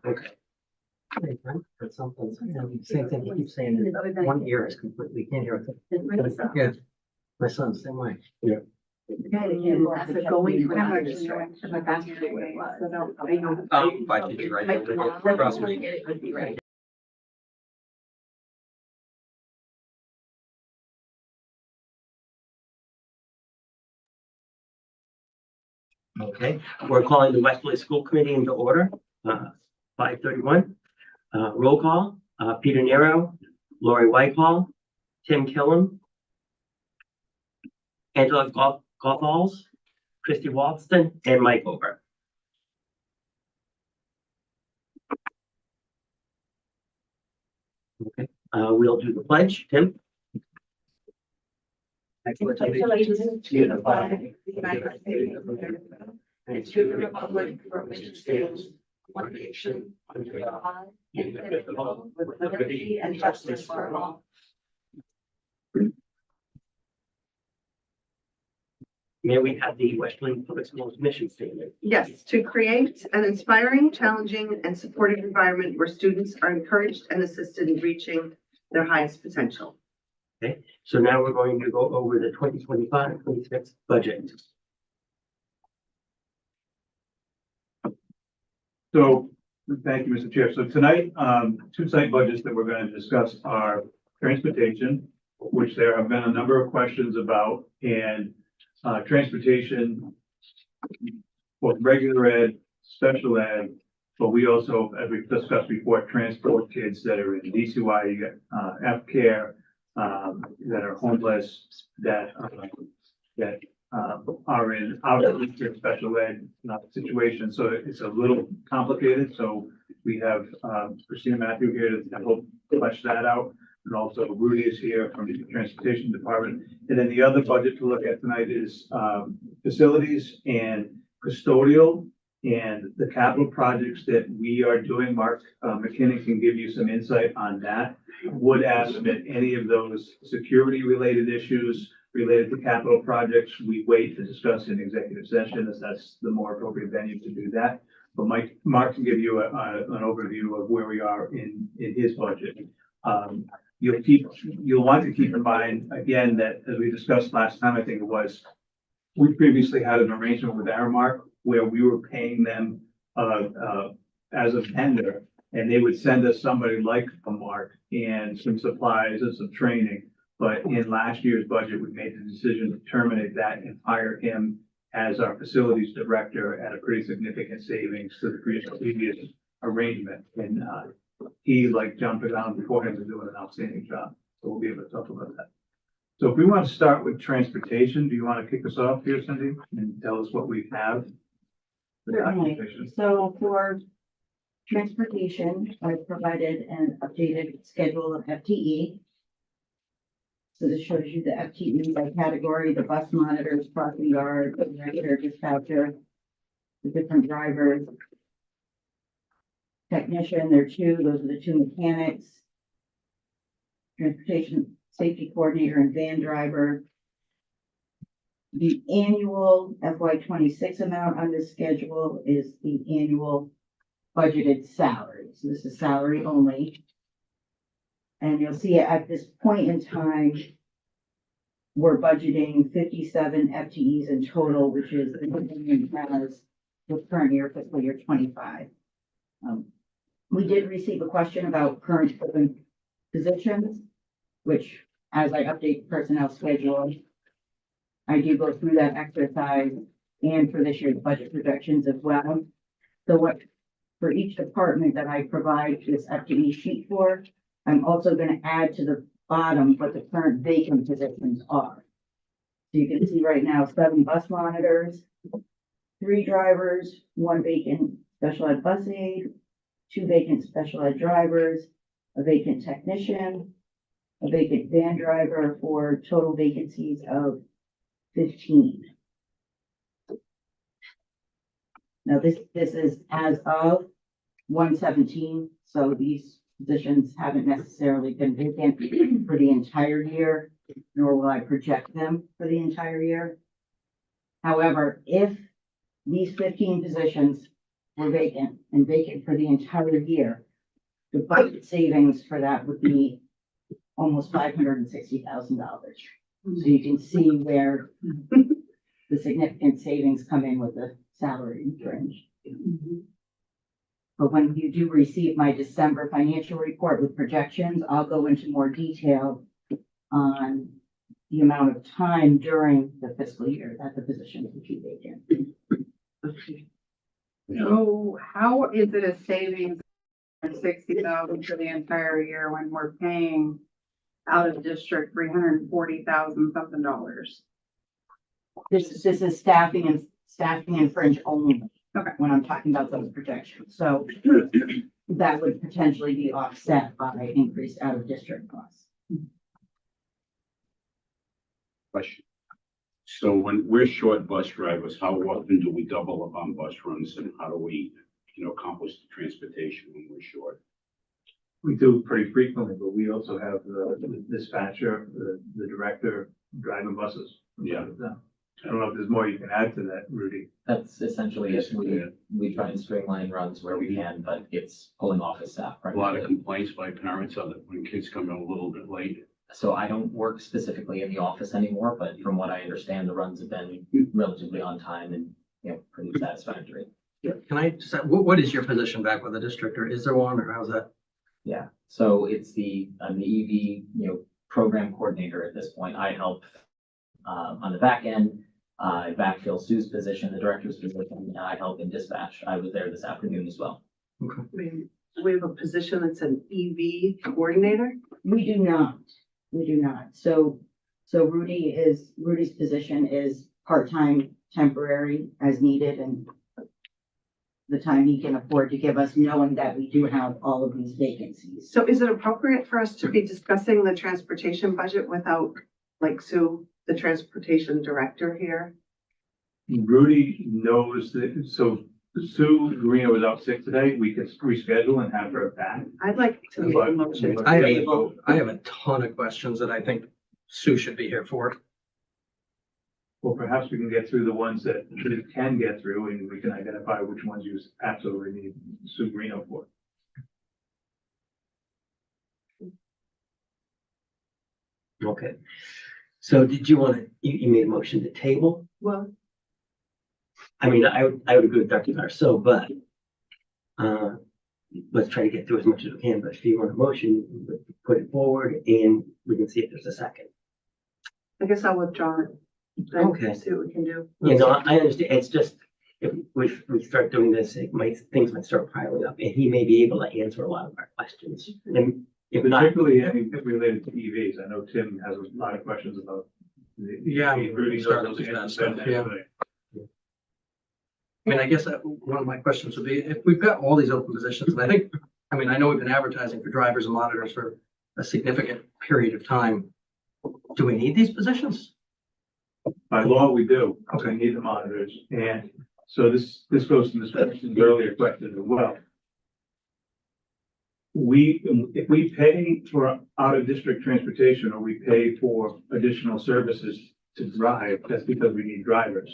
Okay. But something, same thing, he keeps saying that one ear is completely, can't hear it. Yeah, my son's the same way. Yeah. Going from our district, but that's really what it was. But did you write it? Trust me. It would be right. Okay, we're calling the Westerly School Committee into order, 5:31. Roll call, Peter Nero, Lori Whitehall, Tim Killam, Angela Gothals, Christy Walston, and Mike Over. Okay, we'll do the pledge. Tim? Allegiance to the flag of the United States of America and to the republic for which it stands, one nation, under God, indivisible, with liberty and justice for all. May we have the Westerly Public Schools mission statement? Yes, to create an inspiring, challenging, and supportive environment where students are encouraged and assisted in reaching their highest potential. Okay, so now we're going to go over the 2025-26 budget. So, thank you, Mr. Chair. So tonight, two site budgets that we're going to discuss are transportation, which there have been a number of questions about, and transportation, both regular ed, special ed, but we also, as we've discussed before, transport kids that are in DCY, you get F-Care, that are homeless, that are in outreach or special ed situations. So it's a little complicated. So we have Christina Matthew here to help flesh that out. And also Rudy is here from the transportation department. And then the other budget to look at tonight is facilities and custodial and the capital projects that we are doing. Mark McKinnon can give you some insight on that. Would ask that any of those security related issues related to capital projects, we wait to discuss in executive session, as that's the more appropriate venue to do that. But Mark can give you an overview of where we are in his budget. You'll want to keep in mind, again, that as we discussed last time, I think it was, we previously had an arrangement with Aramark where we were paying them as a vendor, and they would send us somebody like a Mark and some supplies and some training. But in last year's budget, we made the decision to terminate that and hire him as our facilities director at a pretty significant savings to the previous arrangement. And he, like John Pagano before him, is doing an outstanding job. So we'll be able to talk about that. So if we want to start with transportation, do you want to kick us off here, Cindy, and tell us what we have? Certainly. So for transportation, I've provided an updated schedule of FTE. So this shows you the FTE by category, the bus monitors, crossing guard, the regular dispatcher, the different drivers. Technician, there are two, those are the two mechanics. Transportation safety coordinator and van driver. The annual FY26 amount on this schedule is the annual budgeted salary. So this is salary only. And you'll see at this point in time, we're budgeting 57 FTEs in total, which is the union has the current year, fiscal year 25. We did receive a question about current open positions, which as I update personnel schedule, I do go through that exercise and for this year's budget projections as well. So what for each department that I provide this FTE sheet for, I'm also going to add to the bottom what the current vacant positions are. So you can see right now, 7 bus monitors, 3 drivers, 1 vacant special ed bus aide, 2 vacant special ed drivers, a vacant technician, a vacant van driver, for total vacancies of 15. Now this is as of 1/17, so these positions haven't necessarily been vacant for the entire year, nor will I project them for the entire year. However, if these 15 positions were vacant and vacant for the entire year, the budget savings for that would be almost $560,000. So you can see where the significant savings come in with the salary range. But when you do receive my December financial report with projections, I'll go into more detail on the amount of time during the fiscal year that the position will be vacant. So how is it a savings of 60,000 for the entire year when we're paying out of district 340,000 something dollars? This is staffing and fringe only. Okay. When I'm talking about those projections, so that would potentially be offset by increased out of district costs. Question. So when we're short bus drivers, how often do we double up on bus runs and how do we, accomplish the transportation when we're short? We do pretty frequently, but we also have the dispatcher, the director driving buses. Yeah. I don't know if there's more you can add to that, Rudy. That's essentially it. We try and streamline runs where we can, but it's pulling off the staff. A lot of complaints by parents on that when kids come in a little bit late. So I don't work specifically in the office anymore, but from what I understand, the runs have been relatively on time and, pretty satisfactory. Can I just, what is your position back with the district, or is there one, or how's that? Yeah, so it's I'm the EV, program coordinator at this point. I help on the back end, I backfill Sue's position, the director's position, and I help in dispatch. I was there this afternoon as well. We have a position that's an EV coordinator. We do not. So Rudy's position is part-time, temporary as needed, and the time he can afford to give us, knowing that we do have all of these vacancies. So is it appropriate for us to be discussing the transportation budget without, like, Sue, the transportation director here? Rudy knows that, so Sue Greeno was out sick today. We could reschedule and have her back. I'd like to make a motion. But- I have a ton of questions that I think Sue should be here for. Well, perhaps we can get through the ones that we can get through and we can identify which ones you absolutely need Sue Greeno for. Okay. So did you want to, you made a motion to table? Well, I mean, I would agree with Dr. Garceau, but let's try to get through as much as we can. But if you want a motion, we put it forward and we can see if there's a second. I guess I'll withdraw it. Then Okay. See what we can do. You know, I understand. It's just, if we start doing this, things might start piling up and he may be able to answer a lot of our questions. And if not, Particularly anything related to EVs. I know Tim has a lot of questions about. Yeah, Rudy knows started those with that answers stuff, better yeah. than anybody. I mean, I guess one of my questions would be, if we've got all these open positions, and I know we've been advertising for drivers and monitors for a significant period of time. Do we need these positions? By law, we do. Okay. We need the monitors. And so this goes to Ms. Person's earlier question as well. If we pay for out-of-district transportation or we pay for additional services to drive, that's because we need drivers.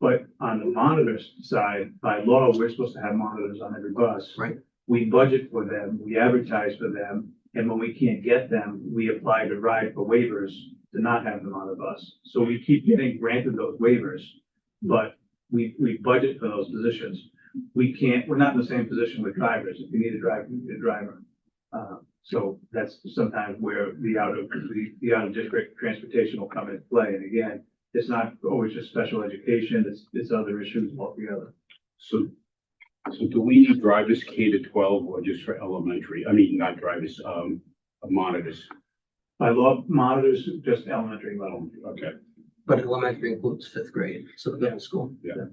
But on the monitors side, by law, we're supposed to have monitors on every bus. Right. We budget for them, we advertise for them, and when we can't get them, we apply to ride for waivers to not have them on the bus. So we keep getting granted those waivers, but we budget for those positions. We're not in the same position with drivers. If you need a driver, you need a driver. So that's sometimes where the out-of-district transportation will come into play. And again, it's not always just special education, it's other issues altogether. So do we need drivers K to 12 or just for elementary? I mean, not drivers, monitors. By law, monitors, just elementary level. Okay. But elementary includes 5th grade, so the middle school. Yeah.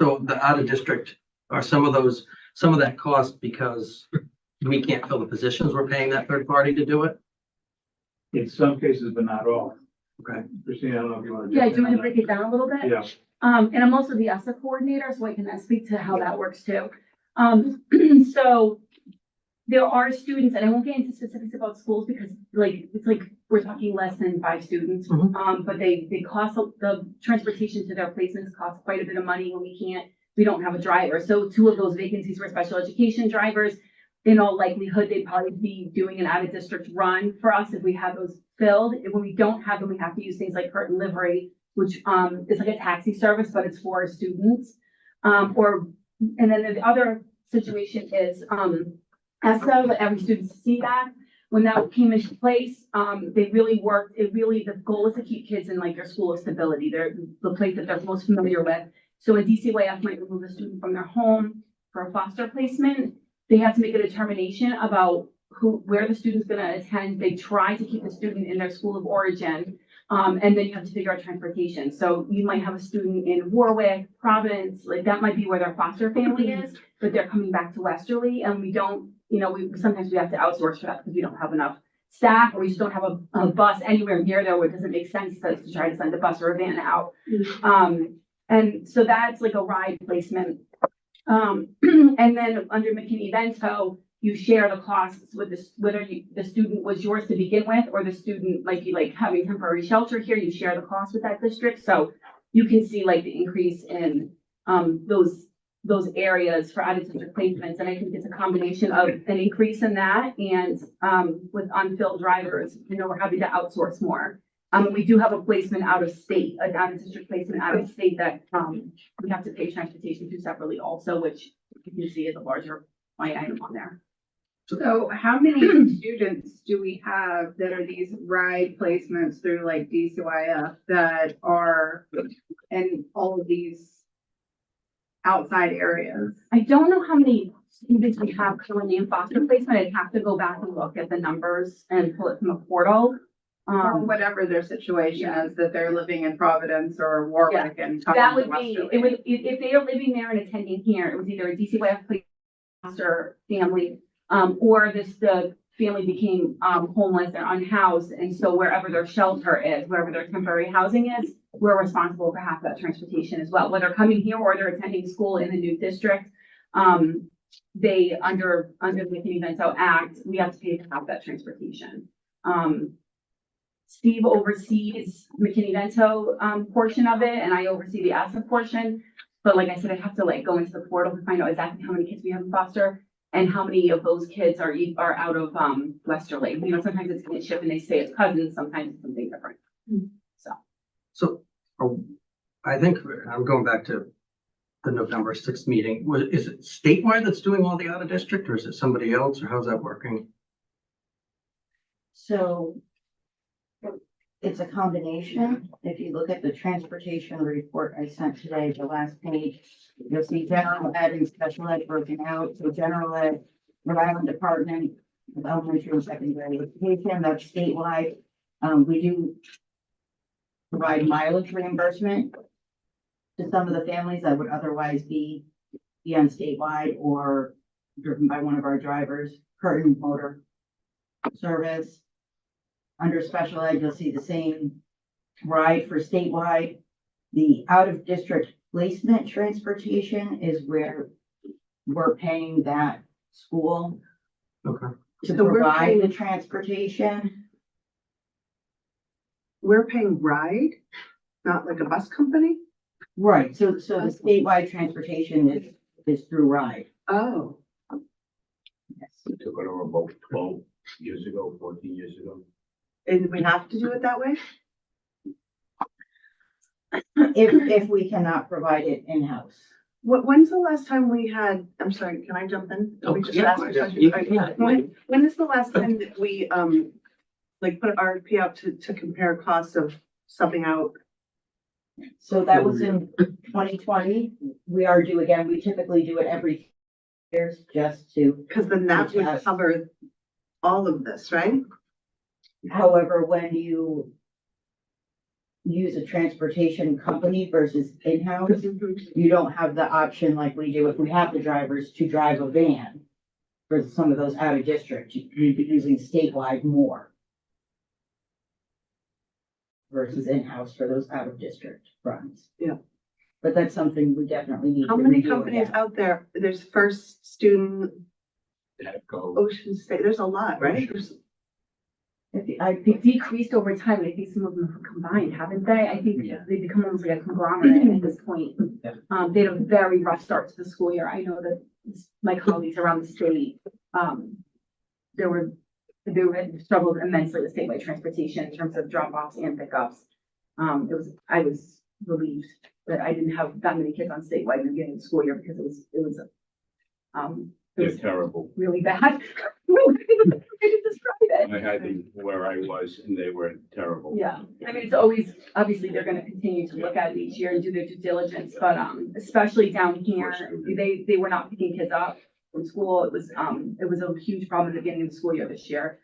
So the out of district, are some of that cost because we can't fill the positions, we're paying that third party to do it? In some cases, but not all. Okay. Christina, I don't know if you want to. Yeah, do you want to break it down a little bit? Yeah. And I'm also the ESSA coordinator, so I can speak to how that works too. So there are students, and I won't get into specifics about schools because it's like, we're talking less than 5 students. Mhm. But they cost, the transportation to their placements cost quite a bit of money when we don't have a driver. So 2 of those vacancies were special education drivers. In all likelihood, they'd probably be doing an out-of-district run for us if we have those filled. And when we don't have them, we have to use things like Curtin Livery, which is like a taxi service, but it's for students. And then the other situation is ESSA, let every student see that. When that came into place, they really worked, the goal is to keep kids in like their school of stability. They're the place that they're most familiar with. So a DCYF might remove a student from their home for a foster placement. They have to make a determination about where the student's gonna attend. They try to keep the student in their school of origin. And then you have to figure out transportation. So you might have a student in Warwick, Providence, like that might be where their foster family is, but they're coming back to Westerly, and we don't, sometimes we have to outsource for that because we don't have enough staff, or we just don't have a bus anywhere near there where it doesn't make sense to try to send a bus or a van out. And so that's like a ride placement. And then under McKinney-Vento, you share the costs with whether the student was yours to begin with, or the student might be like having temporary shelter here, you share the cost with that district. So you can see like the increase in those areas for out-of-district placements. And I think it's a combination of an increase in that and with unfilled drivers, we're having to outsource more. We do have a placement out of state, an out-of-district placement out of state that we have to pay transportation to separately also, which you can see is a larger line item on there. So how many students do we have that are these ride placements through like DCYF that are in all of these outside areas? I don't know how many students we have currently in foster placement. I'd have to go back and look at the numbers and pull it from a portal. Or whatever their situation is, that they're living in Providence or Warwick and coming That to would be, Westerly. it would, if they are living there and attending here, it was either a DCYF foster family, or the family became homeless or unhoused, and so wherever their shelter is, wherever their temporary housing is, we're responsible for half that transportation as well. Whether coming here or they're attending school in the new district, they under the McKinney-Vento Act, we have to pay for half that transportation. Steve oversees McKinney-Vento portion of it, and I oversee the ASSA portion. But like I said, I have to like go into the portal to find out exactly how many kids we have in foster and how many of those kids are out of Westerly. Sometimes it's kinship and they say it's cousins, sometimes it's something different. So I think I'm going back to the November 6th meeting. Is it statewide that's doing all the out of district, or is it somebody else, or how's that working? So it's a combination. If you look at the transportation report I sent today, the last page, you'll see general ed and special ed broken out. So general ed, Rhode Island Department of Elementary and Secondary Education, that's statewide. We do provide mileage reimbursement to some of the families that would otherwise be on statewide or driven by one of our drivers, Curtin Motor Service. Under special ed, you'll see the same ride for statewide. The out-of-district placement transportation is where we're paying that school Okay. to So we're provide paying- the transportation. We're paying ride, not like a bus company? Right, so the statewide transportation is through RIDE. Oh, Yes. We took it over about 12 years ago, 14 years ago. and we have to do it that way? If we cannot provide it in-house. When's the last time we had, I'm sorry, can I jump in? Let me just ask a question. Yeah. When is the last time that we, like put an RFP out to compare costs of subbing out? So that was in 2020. We are due again. We typically do it every years just to, Because then that would Yes. cover all of this, right? however, when you use a transportation company versus in-house, you don't have the option like we do if we have the drivers to drive a van for some of those out of district. You'd be using statewide more versus in-house for those out of district runs. Yeah. But that's something we definitely need to How many review companies again. out there? There's First Student, Babcock. Ocean State, there's a lot, right? They decreased over time, and I think some of them have combined, haven't they? I think they've become almost like a conglomerate at this point. Yeah. They had a very rough start to the school year. I know that my colleagues around the state, they had struggled immensely with statewide transportation in terms of drop-offs and pickups. I was relieved that I didn't have that many kids on statewide in the beginning of the school year because it They're was terrible. really bad. Really, I didn't describe it. I had them where I was and they were terrible. Yeah, I mean, it's always, obviously, they're gonna continue to look at it each year and do their due diligence, but, especially down here, they were not picking kids up from school. It was a huge problem at the beginning of the school year this year.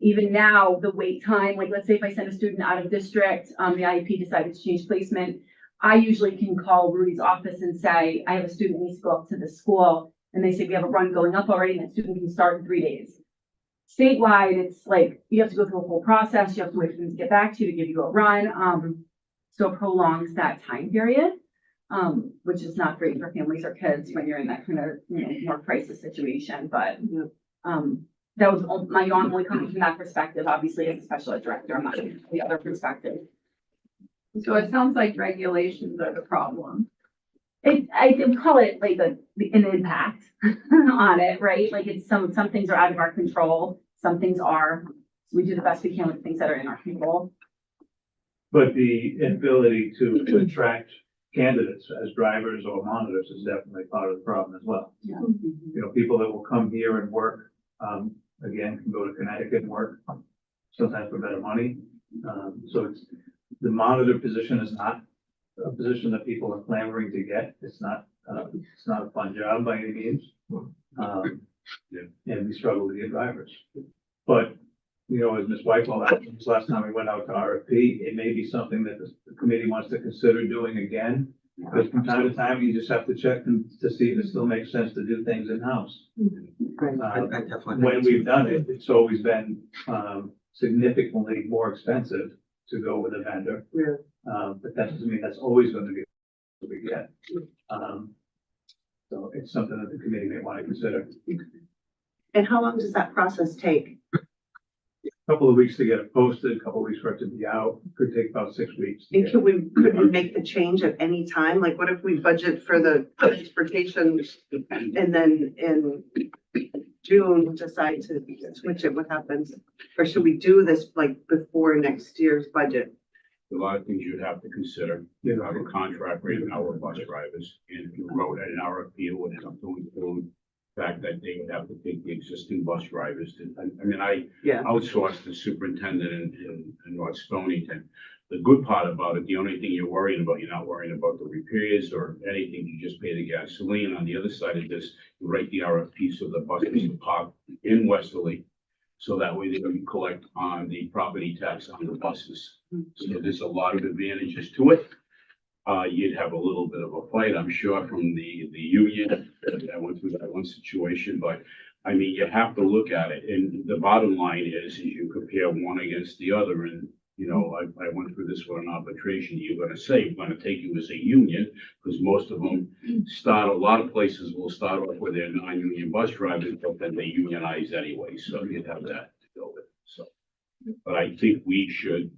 Even now, the wait time, like, let's say if I send a student out of district, the IEP decided to change placement, I usually can call Rudy's office and say, I have a student who needs to go up to this school, and they say, we have a run going up already, and that student can start in 3 days. Statewide, it's like, you have to go through a whole process, you have to wait for them to get back to you to give you a run, so it prolongs that time period, which is not great for families or kids when you're in that kind of, more crisis situation, but, that was my only comment from that perspective, obviously, as a special ed director, I'm not sure the other perspective. So it sounds like regulations are the problem. I would call it like an impact on it, right? Like it's some things are out of our control, some things are. So we do the best we can with things that are in our control. But the inability to attract candidates as drivers or monitors is definitely part of the problem as well. Yeah. People that will come here and work, again, can go to Connecticut and work, sometimes for better money. So the monitor position is not a position that people are clamoring to get. It's not a fun job by any means. And we struggle to get drivers. But, as Ms. Whitehall asked us last time we went out to RFP, it may be something that the committee wants to consider doing again. Because from time to time, you just have to check to see if it still makes sense to do things in-house. I definitely. When we've done it, it's always been, significantly more expensive to go with a vendor. Yeah. But that doesn't mean that's always going to be what we get. So it's something that the committee may want to consider. And how long does that process take? A couple of weeks to get it posted, a couple of weeks for it to be out, could take about 6 weeks. And could we make the change at any time? Like, what if we budget for the transportation and then in June decide to switch it? What happens? Or should we do this like before next year's budget? A lot of things you'd have to consider. You have a contract rate now with bus drivers, and if you wrote an RFP, it would have to include the fact that they would have to take the existing bus drivers to, I Yeah. outsourced the superintendent in North Stonington. The good part about it, the only thing you're worrying about, you're not worrying about the repairs or anything, you just pay the gasoline. On the other side of this, you write the RFP so the buses are parked in Westerly, so that way they can collect on the property tax on the buses. So there's a lot of advantages to it. You'd have a little bit of a fight, I'm sure, from the union. I went through that one situation, but I mean, you have to look at it. And the bottom line is you compare one against the other. And, I went through this with an arbitration. You're going to say, we're going to take you as a union, because most of them a lot of places will start off with their non-union bus drivers, but then they unionize anyway. So you'd have that to go with. So, but I think we should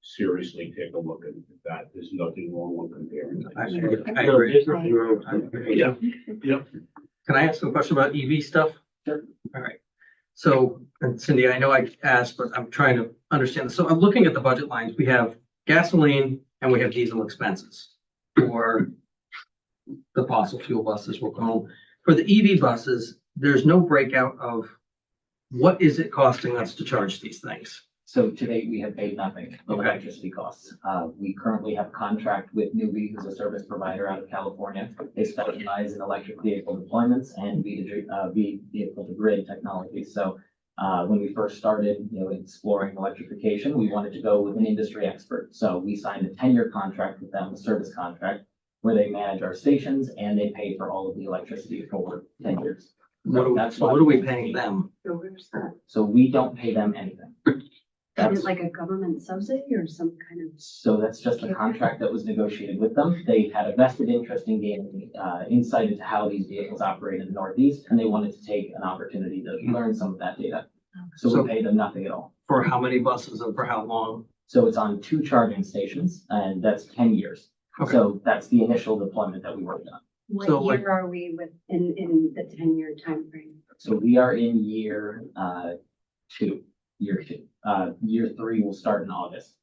seriously take a look at that. There's nothing wrong with comparing. I agree. There's nothing wrong with it. Yeah. Can I ask a question about EV stuff? Sure. All right. So, and Cindy, I know I asked, but I'm trying to understand. So I'm looking at the budget lines. We have gasoline and we have diesel expenses for the fossil fuel buses, we'll call them. For the EV buses, there's no breakout of what is it costing us to charge these things? So to date, we have paid nothing in Okay. electricity costs. We currently have a contract with Newbie, who's a service provider out of California. They specialize in electric vehicle deployments and vehicle to grid technology. So when we first started, exploring electrification, we wanted to go with an industry expert. So we signed a 10-year contract with them, a service contract, where they manage our stations and they pay for all of the electricity for 10 years. What are we paying them? So where's that? So we don't pay them anything. That's, Is it like a government subsidy or some kind of? so that's just a contract that was negotiated with them. They had a vested interest in gaining, insight into how these vehicles operate in the Northeast, and they wanted to take an opportunity to learn some of that data. So So- we paid them nothing at all. For how many buses and for how long? So it's on 2 charging stations, and that's 10 years. Okay. So that's the initial deployment that we worked on. So, What like- year are we with in the 10-year timeframe? So we are in year 2, year 2. Year 3 will start in August.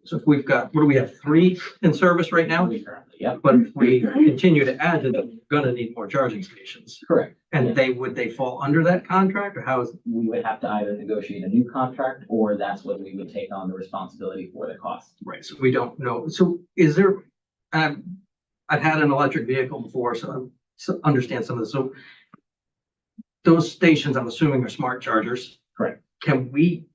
So if we've got, what do we have, 3 in service right now? We currently, yep, But if we continue to add to them, we're gonna need more charging stations. correct. And would they fall under that contract or how is, We would have to either negotiate a new contract, or that's when we would take on the responsibility for the cost. right, so we don't know. So is there, I've had an electric vehicle before, so I understand some of this. So those stations, I'm assuming, are smart chargers. Correct.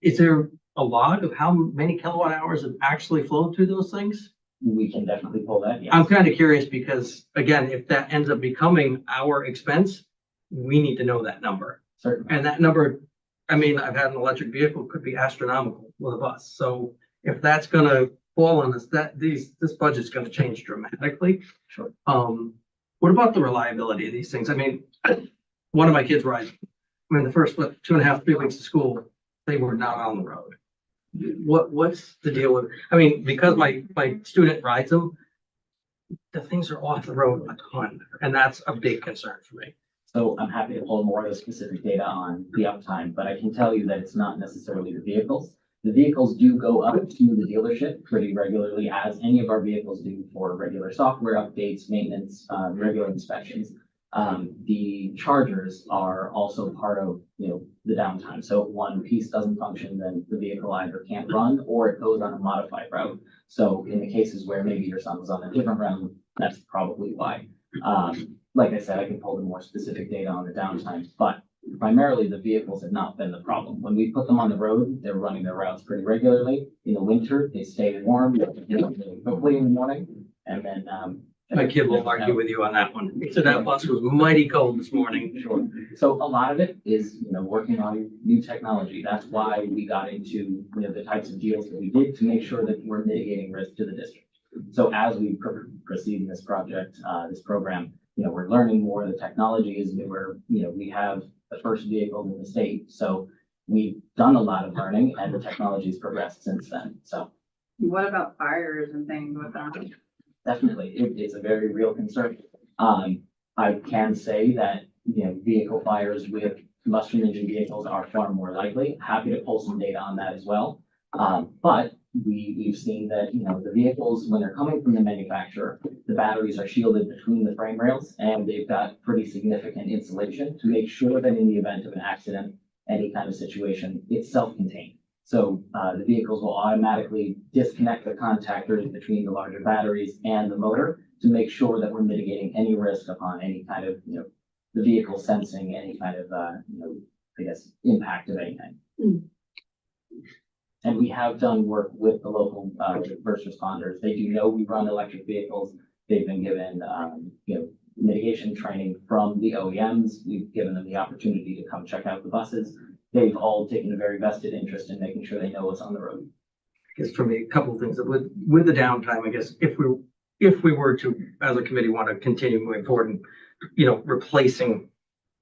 Is there a log of how many kilowatt hours have actually flowed through those things? We can definitely pull that, yes. I'm kind of curious because, again, if that ends up becoming our expense, we need to know that number. Certainly. And that number, I mean, I've had an electric vehicle, could be astronomical with a bus. So if that's gonna fall on us, this budget's gonna change dramatically. Sure. What about the reliability of these things? I mean, one of my kids rides, I mean, the first, 2.5, 3 weeks of school, they were not on the road. What's the deal with, I mean, because my student rides them, the things are off the road a ton, and that's a big concern for me. So I'm happy to pull more of the specific data on the uptime, but I can tell you that it's not necessarily the vehicles. The vehicles do go up to the dealership pretty regularly, as any of our vehicles do, for regular software updates, maintenance, regular inspections. The chargers are also part of, the downtime. So if one piece doesn't function, then the vehicle either can't run or it goes on a modified route. So in the cases where maybe your son was on a different route, that's probably why. Like I said, I can pull the more specific data on the downtime, but primarily the vehicles have not been the problem. When we put them on the road, they're running their routes pretty regularly. In the winter, they stay warm, really quickly in the morning, and then, My kid will argue with you on that one. He said that bus was mighty cold this morning. Sure. So a lot of it is, working on new technology. That's why we got into, the types of deals that we did to make sure that we're mitigating risk to the district. So as we proceed in this project, this program, we're learning more. The technology is newer. We have the first vehicle in the state. So we've done a lot of learning, and the technology has progressed since then. So What about fires and things with that? definitely, it's a very real concern. I can say that, vehicle fires with combustion engine vehicles are far more likely. Happy to pull some data on that as well. But we've seen that, the vehicles, when they're coming from the manufacturer, the batteries are shielded between the frame rails, and they've got pretty significant insulation to make sure that in the event of an accident, any kind of situation, it's self-contained. So the vehicles will automatically disconnect the contactors between the larger batteries and the motor to make sure that we're mitigating any risk upon any kind of, the vehicle sensing any kind of, impact of any kind. And we have done work with the local first responders. They do know we run electric vehicles. They've been given, mitigation training from the OEMs. We've given them the opportunity to come check out the buses. They've all taken a very vested interest in making sure they know what's on the road. I guess for me, a couple of things with the downtime, I guess, if we were to, as a committee, want to continue moving forward and, replacing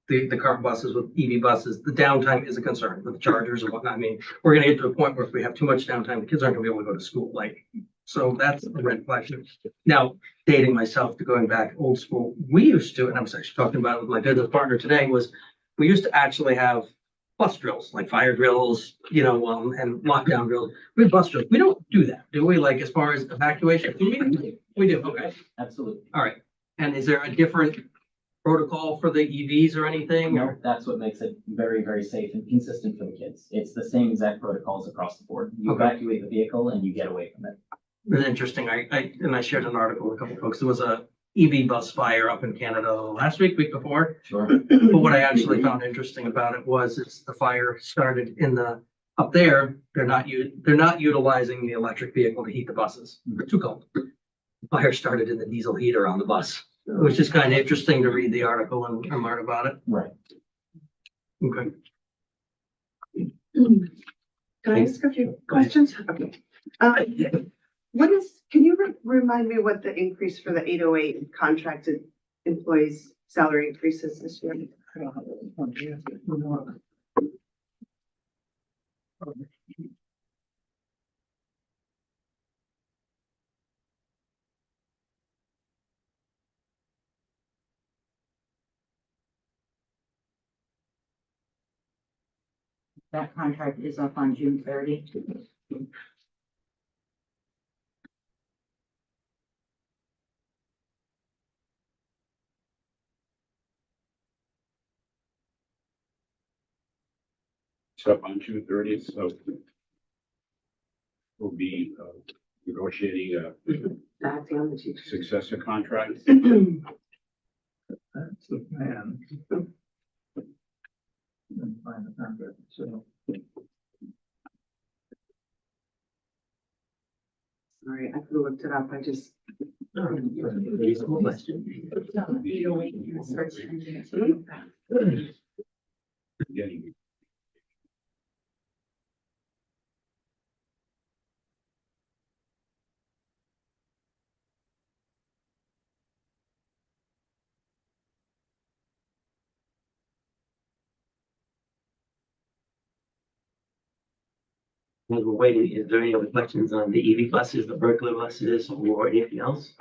the current buses with EV buses, the downtime is a concern with chargers and whatnot. I mean, we're gonna get to a point where if we have too much downtime, the kids aren't gonna be able to go to school, so that's a red flag. Now, dating myself to going back old school, we used to, and I was actually talking about it with my business partner today, was we used to actually have bus drills, like fire drills, and lockdown drills. We have bus drills. We don't do that, do we? Like as far as evacuation? We do, okay. Absolutely. All right. And is there a different protocol for the EVs or anything? No, that's what makes it very, very safe and consistent for the kids. It's the same exact protocols across the board. You Okay. evacuate the vehicle and you get away from it. It's interesting. I shared an article with a couple of folks. There was a EV bus fire up in Canada last week before. Sure. But what I actually found interesting about it was the fire started up there. They're not utilizing the electric vehicle to heat the buses. They're too cold. The fire started in the diesel heater on the bus, which is kind of interesting to read the article and learn about it. Right. Okay. Can I ask a few Go ahead. questions? Okay. Can you remind me what the increase for the 808 contracted employees' salary increases this year? That contract is up on June 30. It's up on June 30th, so we'll be negotiating a That's the only teacher. successor contract. That's the plan. And find the contract, so. Sorry, I could have looked it up. I just. Reasonable question. Getting While we're waiting, is there any other questions on the EV buses, the Berkeley buses, or anything else?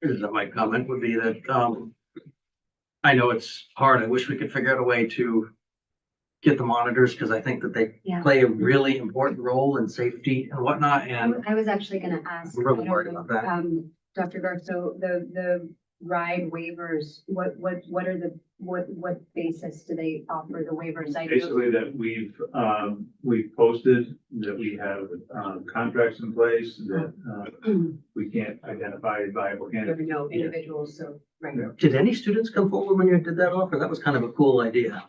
Here's my comment would be that, I know it's hard. I wish we could figure out a way to get the monitors, because I think that they Yeah. play a really important role in safety and whatnot, and I was actually gonna ask. I'm really I don't worried know, about that. Dr. Garth, so the ride waivers, what are the, what basis do they offer the waivers? I know- Basically that we've posted that we have, contracts in place that, we can't identify viable There are candidates. no individuals, so, right. Yeah. Did any students come forward when you did that offer? That was kind of a cool idea.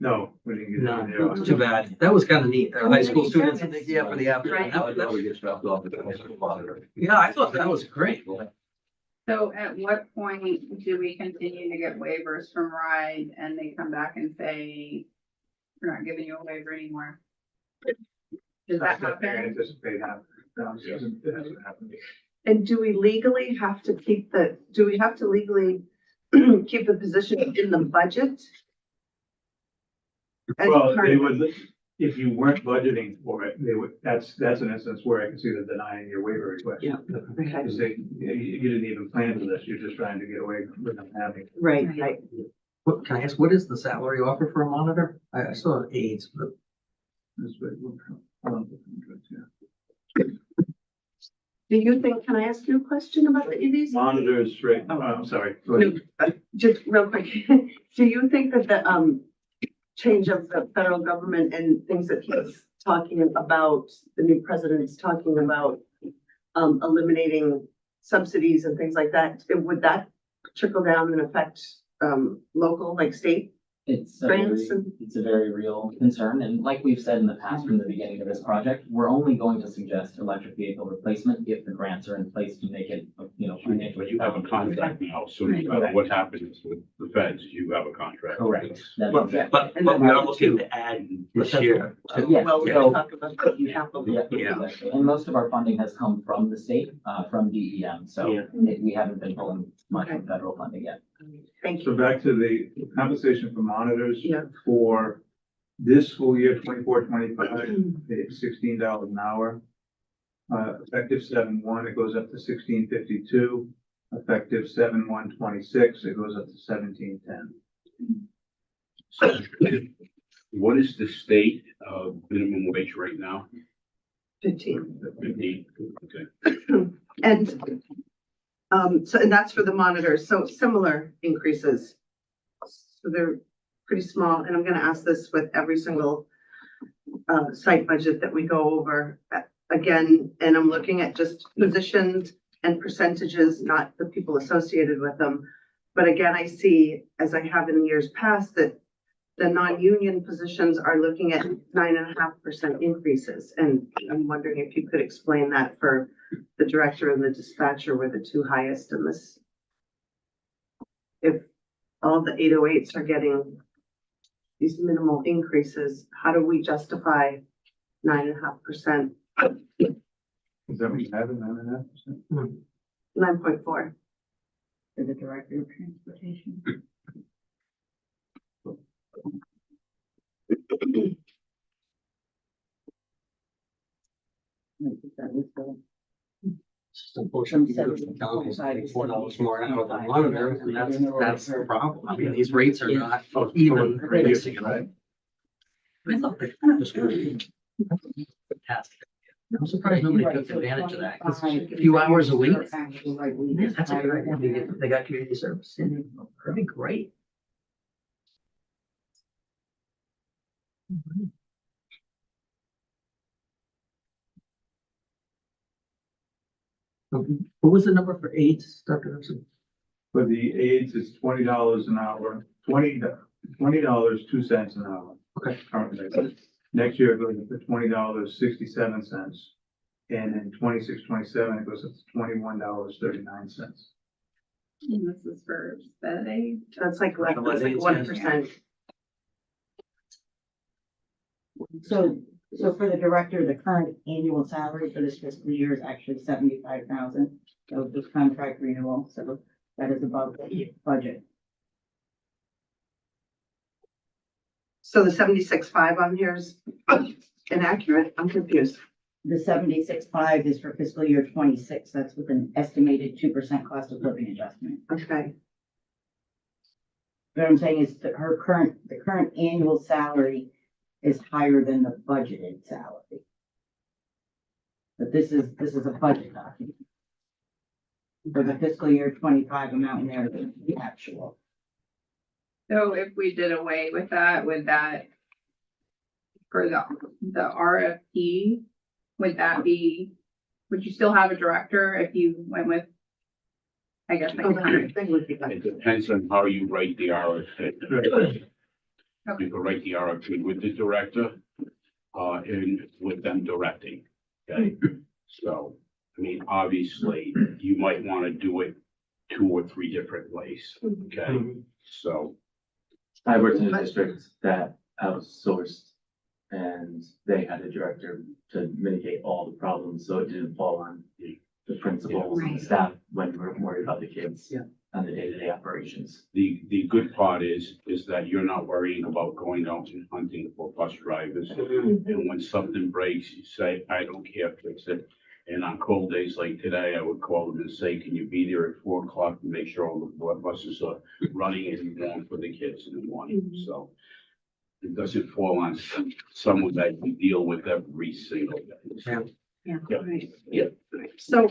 No, we didn't get. No, any it was too bad. That was kind of neat. They're high school students, and they, yeah, for the afternoon. Right. Yeah, I thought that was great. So at what point do we continue to get waivers from RIDE and they come back and say, we're not giving you a waiver anymore? Does that I happen? anticipate happening. It hasn't happened. And do we legally have to keep legally keep the position in the budget? As Well, part they of- would, if you weren't budgeting for it, they would, that's an instance where I can see them denying your waiver request. Yeah. Because you didn't even plan for this, you're just trying to get away from them having. Right, Right. right. What, can I ask, what is the salary offer for a monitor? I saw aides, but This way, yeah. Do you think, can I ask you a question about the EVs? Monitors, right, I'm sorry. Go No, ahead. just real quick, do you think that the, change of the federal government and things that he's talking about, the new president's talking about, eliminating subsidies and things like that, would that trickle down and affect, local, like state? It's a very, Grants and- it's a very real concern, and like we've said in the past from the beginning of this project, we're only going to suggest electric vehicle replacement if the grants are in place to make it, financially. But you have a contract now, so no matter what happens with the feds, you have a contract. Correct. That's But, exactly. but we are looking to add this year. Yes, Well, we're so- gonna talk about the capital. Yeah, Yeah. exactly. And most of our funding has come from the state, from DEM, so Yeah. we haven't been pulling much Okay. from federal funding yet. Thank So you. back to the compensation for monitors. Yeah. For this school year, 24-25, it's $16 an hour. Effective 7/1, it goes up to $16.52. Effective 7/1/26, it goes up to $17.10. So what is the state minimum wage right now? 15. 15? Okay. And, and that's for the monitors, so similar increases. So they're pretty small, and I'm gonna ask this with every single site budget that we go over again, and I'm looking at just positions and percentages, not the people associated with them. But again, I see, as I have in years past, that the non-union positions are looking at 9.5% increases, and I'm wondering if you could explain that for the director and the dispatcher were the two highest in this. If all the 808s are getting these minimal increases, how do we justify 9.5%, Is that what you have in 9.5%? 9.4. For the director of transportation. I think that was the- It's just unfortunate because the town is paying $4 more an hour than monitor, and that's the problem. I mean, these rates are not even realistic, right? I thought they was gonna be fantastic. I'm surprised nobody took advantage of that, 'cause a few hours a week. Actual right wage Yeah, is that's a higher great, I than mean, that. they got community service, and that'd be great. What was the number for AIDS, Dr. Hudson? For the aides, it's $20 an hour, $20.02 an hour. Okay. Currently. Next year it goes up to $20.67. And in 26-27 it goes up to $21.39. And this is for sped aid. That's like less, that's like 1%. So for the director, the current annual salary for this fiscal year is actually 75,000. So this contract renewal, so that is above the budget. So the 76.5 on here is inaccurate? I'm confused. The 76.5 is for fiscal year 26. That's with an estimated 2% cost of living adjustment. Okay, What I'm saying is that the current annual salary is higher than the budgeted salary. But this is a budget document. For the fiscal year 25 amount in there, the actual. So if we did away with that, would that, for the RFP, would that be, would you still have a director if you went with, I guess, like, oh, that thing would be It good. depends on how you write the RFP. Okay. You can write the RFP with the director, and with them directing, okay? So, I mean, obviously, you might want to do it 2 or 3 different ways, okay? So, I worked in a district that outsourced and they had a director to mitigate all the problems, so it didn't fall on the principals and Right. staff when we're worried about the kids. Yeah. And the day-to-day operations. the good part is that you're not worrying about going out and hunting for bus drivers. And when something breaks, you say, I don't care, fix it. And on cold days like today, I would call them and say, can you be there at 4 o'clock and make sure all the buses are running and warm for the kids in the morning? So it doesn't fall on someone that you deal with every single day. Yeah. Yeah, Yeah. right. Yeah. So,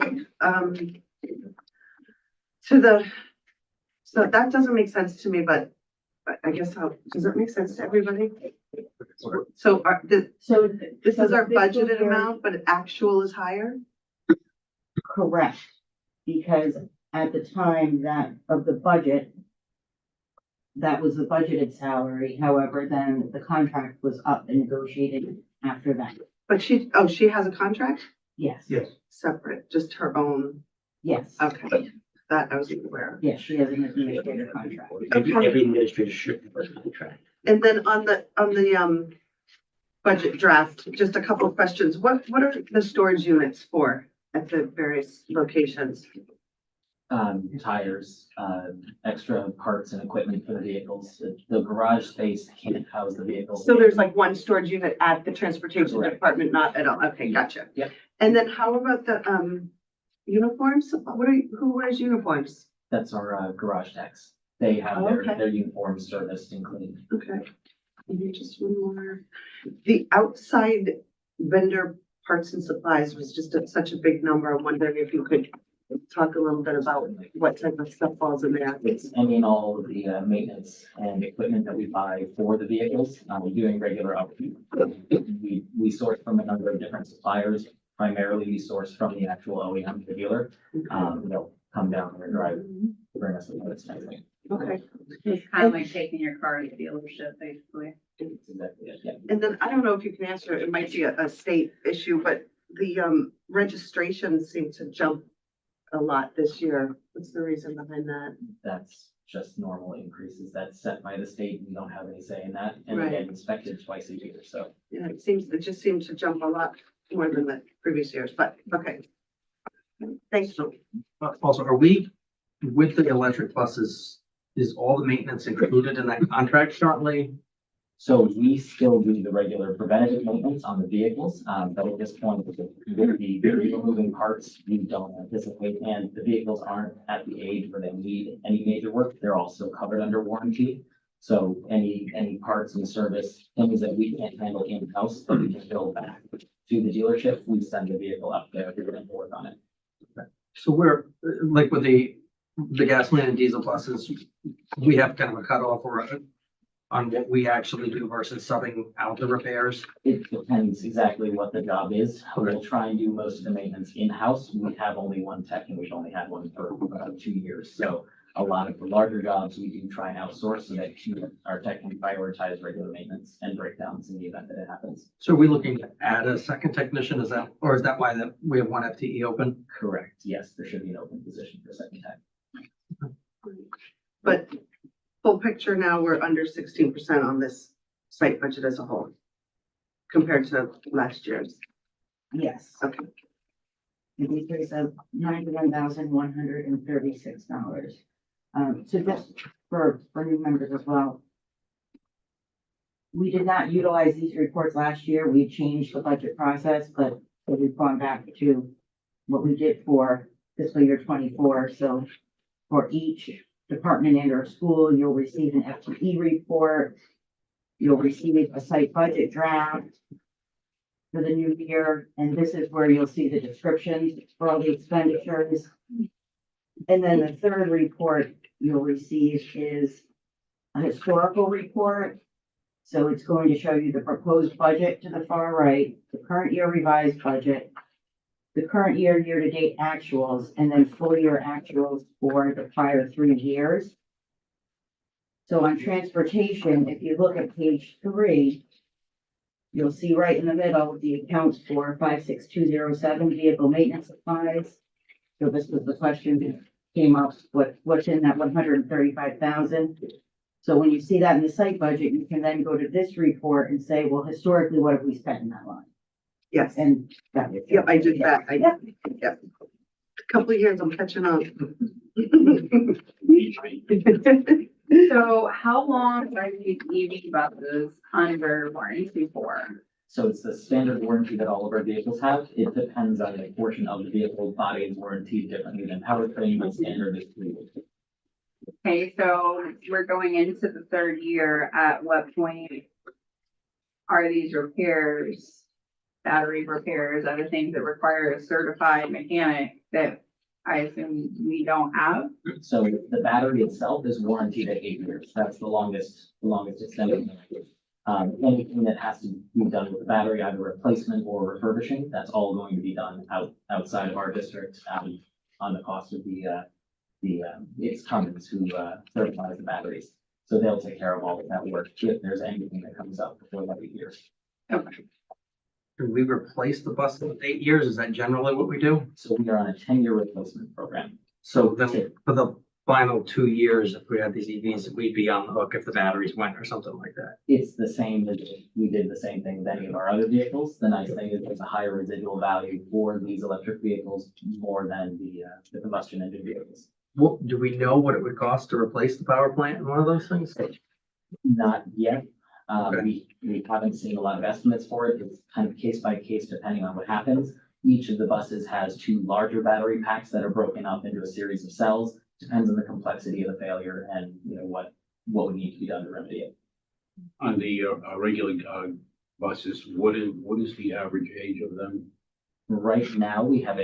so that doesn't make sense to me, but I guess does it make sense to everybody? So So. this so is the our fiscal budgeted year- amount, but actual is higher? Correct, because at the time of the budget, that was the budgeted salary. However, then the contract was up and negotiated after that. But she has a contract Yes. Yes. separate, just her own. Yes. Okay, that I wasn't aware of. Yes, she has an administrator contract. Every administrator should have a contract. And then on the budget draft, just a couple of questions. What are the storage units for at the various locations? Tires, extra parts and equipment for the vehicles. The garage space can't house the vehicles. So there's like one storage unit at the transportation Correct. department, not at all. Okay, gotcha. Yep. And then how about the uniforms? Who wears uniforms? That's our garage techs. They have Oh, okay. their uniforms serviced and cleaned. Okay. Maybe just one more. The outside vendor parts and supplies was just such a big number. I'm wondering if you could talk a little bit about what type of stuff falls in there. I mean, all of the maintenance and equipment that we buy for the vehicles, doing regular upkeep. We source from a number of different suppliers. Primarily, we source from the actual OEM, the dealer. They'll come down and drive, bring us the parts and everything. Okay. It's kind of like taking your car to the dealership, basically. That's exactly it, yeah. And then I don't know if you can answer, it might be a state issue, but the registrations seem to jump a lot this year. What's the reason behind that? That's just normal increases that's set by the state. We don't have any say in that, and Right. again, inspected twice a year, so. Yeah, it just seemed to jump a lot more than the previous years, but, okay. Thanks. So, also, are we, with the electric buses, is all the maintenance included in that contract currently? So we still do the regular preventative maintenance on the vehicles, but at this point, with the moving parts, we don't anticipate, and the vehicles aren't at the age where they need any major work. They're also covered under warranty. So any parts and service, things that we can't handle in-house, that we can bill back to the dealership, we send the vehicle up there to work on it. So we're, like with the gasoline and diesel buses, we have kind of a cutoff or on what we actually do versus subbing out the repairs. It depends exactly what the job is. We'll try and do most of the maintenance in-house. We have only one tech and we've only had one for about 2 years. So a lot of the larger jobs, we do try and outsource so that our tech can prioritize regular maintenance and breakdowns in the event that it happens. So are we looking to add a second technician? Is that, or is that why that we have one FTE open? Correct. Yes, there should be an open position for second tech. But full picture now, we're under 16% on this site budget as a whole compared to last year's. Yes. Okay. An increase of $91,136. So just for new members as well. We did not utilize these reports last year. We changed the budget process, but we've gone back to what we did for fiscal year 24. So for each department and or school, you'll receive an FTE report. You'll receive a site budget draft for the new year, and this is where you'll see the descriptions for all the expenditures. And then the third report you'll receive is a historical report. So it's going to show you the proposed budget to the far right, the current year revised budget, the current year year-to-date actuals, and then full year actuals for the prior 3 years. So on transportation, if you look at page 3, you'll see right in the middle, the accounts for 56207 vehicle maintenance supplies. So this was the question that came up, what's in that 135,000? So when you see that in the site budget, you can then go to this report and say, well, historically, what have we spent in that line? Yes. And that is. Yep, I did that. Yeah. Yep. A couple of years, I'm catching on. So how long are these EV buses under warranty for? So it's the standard warranty that all of our vehicles have. It depends on the portion of the vehicle body is warranted differently than powertrain, but standard is 3 years. Okay, so we're going into the 3rd year. At what point are these repairs, battery repairs, other things that require a certified mechanic that I assume we don't have? So the battery itself is warranted at 8 years. That's the longest extended. Anything that has to be done with the battery, either replacement or refurbishing, that's all going to be done outside of our district, on the cost of it's Cummins who certifies the batteries. So they'll take care of all of that work if there's anything that comes up before that 8 years. Okay. Do we replace the bus in 8 years? Is that generally what we do? So we are on a 10-year replacement program. So then for the final 2 years, if we had these EVs, we'd be on the hook if the batteries went or something like that. It's the same as if we did the same thing with any of our other vehicles. The nice thing is there's a higher residual value for these electric vehicles more than the combustion engine vehicles. What, do we know what it would cost to replace the power plant in one of those things? Not yet. Okay. We haven't seen a lot of estimates for it. It's kind of case by case depending on what happens. Each of the buses has 2 larger battery packs that are broken up into a series of cells. Depends on the complexity of the failure and what would need to be done to remedy it. On the regular buses, what is the average age of them? Right now, we have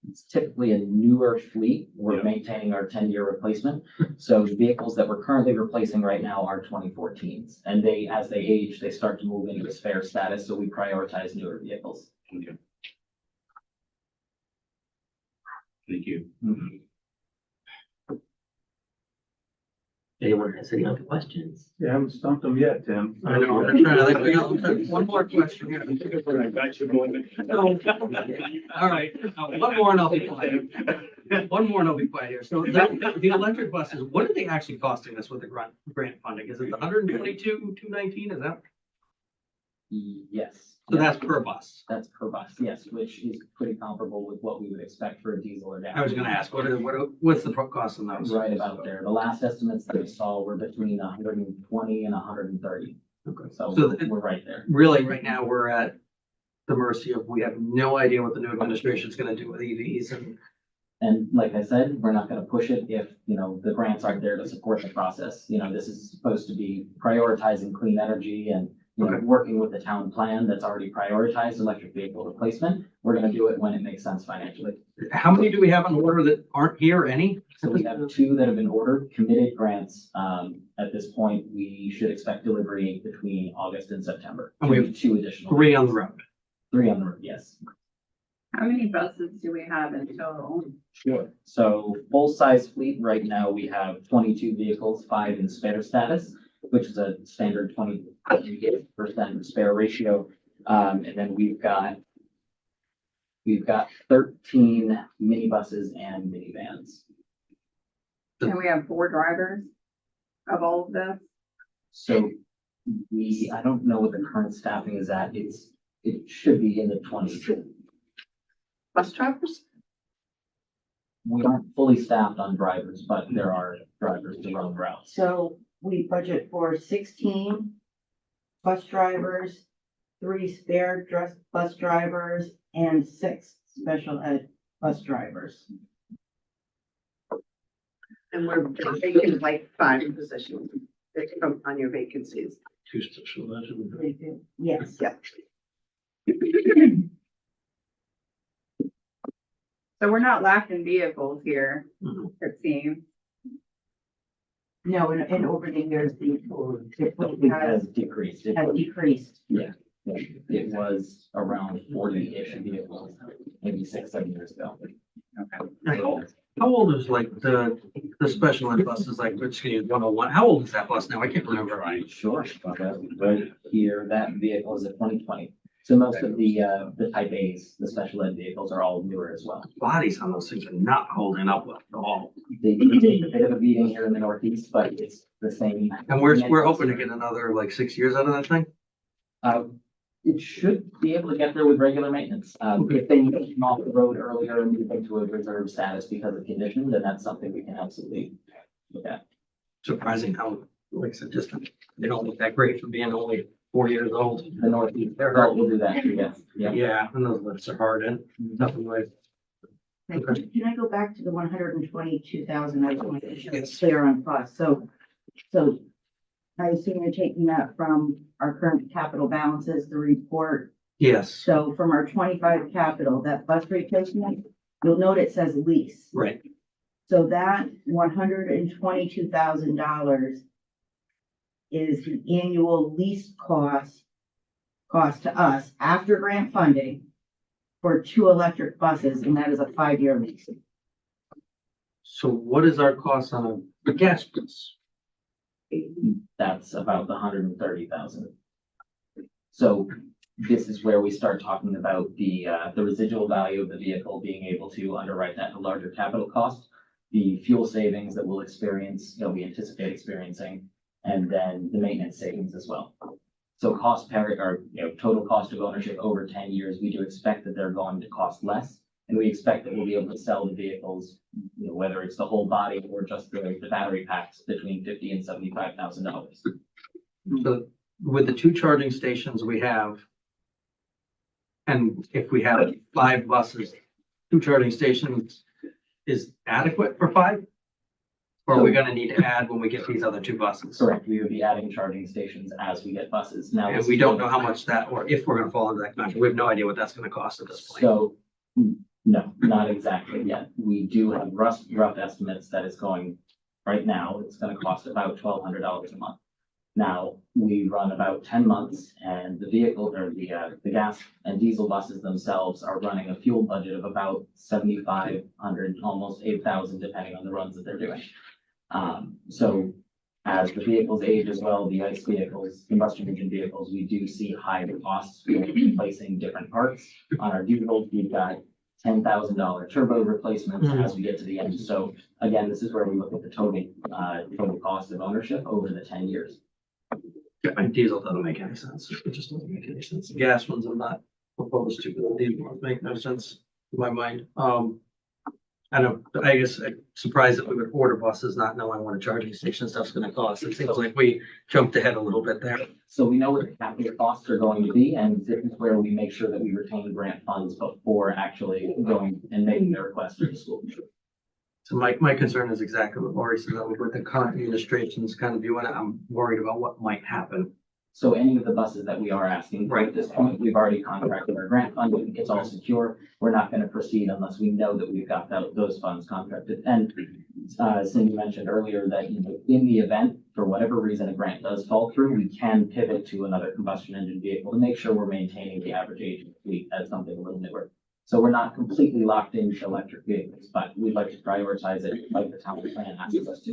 it's typically a newer fleet. We're Yeah. maintaining our 10-year replacement. So the vehicles that we're currently replacing right now are 2014s. And as they age, they start to move into a spare status. So we prioritize newer vehicles. Okay. Thank you. Anyone has any other questions? You haven't stumped them yet, Tim. I know, I'm trying to think, we got one more question here. I got you going. All right, one more and I'll be quiet. One more and I'll be quiet here. So the electric buses, what are they actually costing us with the grant funding? Is it the 122,219? Is that, Yes. so that's per bus? That's per bus, yes, which is pretty comparable with what we would expect for a diesel or gas. I was gonna ask, what's the cost on those? Right about there. The last estimates that I saw were between 120 and 130. Okay. So So we're right there. really, right now, we're at the mercy of, we have no idea what the new administration is gonna do with EVs and And like I said, we're not gonna push it if, the grants aren't there to support the process. This is supposed to be prioritizing clean energy and, Okay. working with the town plan that's already prioritized electric vehicle replacement. We're gonna do it when it makes sense financially. how many do we have on order that aren't here? Any? So we have 2 that have been ordered, committed grants. At this point, we should expect delivery between August and September. And we have 2 additional. 3 on the road. 3 on the road, yes. How many buses do we have in total? Sure. So full-size fleet, right now, we have 22 vehicles, 5 in spare status, which is a standard 20% spare ratio. And then we've got 13 minibuses and minivans. And we have 4 drivers of all of this? So I don't know what the current staffing is at. It should be in the 20s. Bus drivers? We aren't fully staffed on drivers, but there are drivers to run routes. So we budget for 16 bus drivers, 3 spare bus drivers, and 6 special ed bus drivers. And we're taking like 5 positions on your vacancies. 2 special ed. Yes. Yeah. So we're not lacking vehicles here, Mhm. it seems. No, and over the years, the The fleet has decreased. has decreased. It was around 40-ish vehicles, maybe 6-7 years ago. How old is like the special ed buses, like, excuse me, 101? How old is that bus now? I can't remember. Right, sure. Right here, that vehicle is a 2020. So most of the type A's, the special ed vehicles are all newer as well. Bodies on those things are not holding up well at all. They take a bit of a beating here in the Northeast, but it's the same. And we're hoping to get another like 6 years out of that thing. It should be able to get there with regular maintenance. If they need to come off the road earlier and move into a reserve status because of condition, then that's something we can absolutely look at. Surprising how, like I said, just, they don't look that great for being only 4 years old. The Northeast, will do that, yes, yeah. Yeah, and those lifts are hard and nothing like. Okay. Can I go back to the 122,000? I just want to make sure it's Yes. clear on cost. So I assume you're taking that from our current capital balances, the report. Yes, So from our 25 capital, that bus replacement, you'll note it says lease. right. So that $122,000 is the annual lease cost to us after grant funding for 2 electric buses, and that is a 5-year lease. So what is our cost on a gas bus? That's about the 130,000. So this is where we start talking about the residual value of the vehicle, being able to underwrite that to larger capital cost, the fuel savings that we'll experience, we anticipate experiencing, and then the maintenance savings as well. So cost parity, or total cost of ownership over 10 years, we do expect that they're going to cost less. And we expect that we'll be able to sell the vehicles, whether it's the whole body or just the battery packs, between $50,000 and $75,000. So with the 2 charging stations we have, and if we have 5 buses, 2 charging stations is adequate for 5? Or are we gonna need to add when we get these other 2 buses? Correct, we would be adding charging stations as we get buses. Now, And we don't know how much that, or if we're gonna fall into that contract. We have no idea what that's gonna cost at this point. So, no, not exactly yet. We do have rough estimates that it's going, right now, it's gonna cost about $1,200 a month. Now, we run about 10 months and the vehicle, or the gas and diesel buses themselves are running a fuel budget of about 7,500, almost 8,000, depending on the runs that they're doing. So As the vehicles age as well, the ICE vehicles, combustion engine vehicles, we do see high costs for replacing different parts. On our diesel, we've got $10,000 turbo replacements as we get to the end. So again, this is where we look at the total cost of ownership over the 10 years. Yeah, my diesel doesn't make any sense. It just doesn't make any sense. The gas ones I'm not opposed to, but the diesel ones make no sense in my mind. I know, I guess I'm surprised that we would order buses not knowing what a charging station stuff's gonna cost. It seems like we jumped ahead a little bit there. So we know what the capital costs are going to be, and this is where we make sure that we retain grant funds before actually going and making the request to the school. So my concern is exactly what Lori said, that with the current administration's kind of doing it, I'm worried about what might happen. So any of the buses that we are asking for at this point, we've already contracted our grant fund, it's all secure. We're not gonna proceed unless we know that we've got those funds contracted. And Cindy mentioned earlier that, you know, in the event, for whatever reason, a grant does fall through, we can pivot to another combustion engine vehicle to make sure we're maintaining the average age of the fleet as something a little newer. So we're not completely locked into electric vehicles, but we'd like to prioritize it like the town plan asks us to.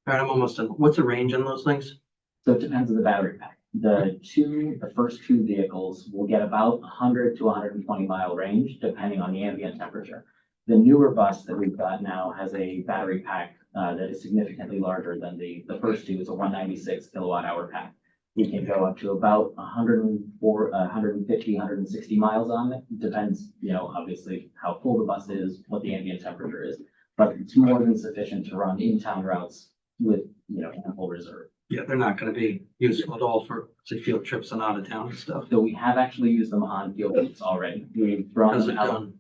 All right, I'm almost done. What's the range on those things? So it depends on the battery pack. The first two vehicles will get about 100 to 120 mile range, depending on the ambient temperature. The newer bus that we've got now has a battery pack that is significantly larger than the first two. It's a 196 kilowatt hour pack. We can go up to about 104, 150, 160 miles on it. Depends, you know, obviously how full the bus is, what the ambient temperature is, but it's more than sufficient to run in-town routes with, you know, ample reserve. Yeah, they're not gonna be useful at all for, say, field trips and out of town and stuff. So we have actually used them on field trips already. We've run How's it them out. done?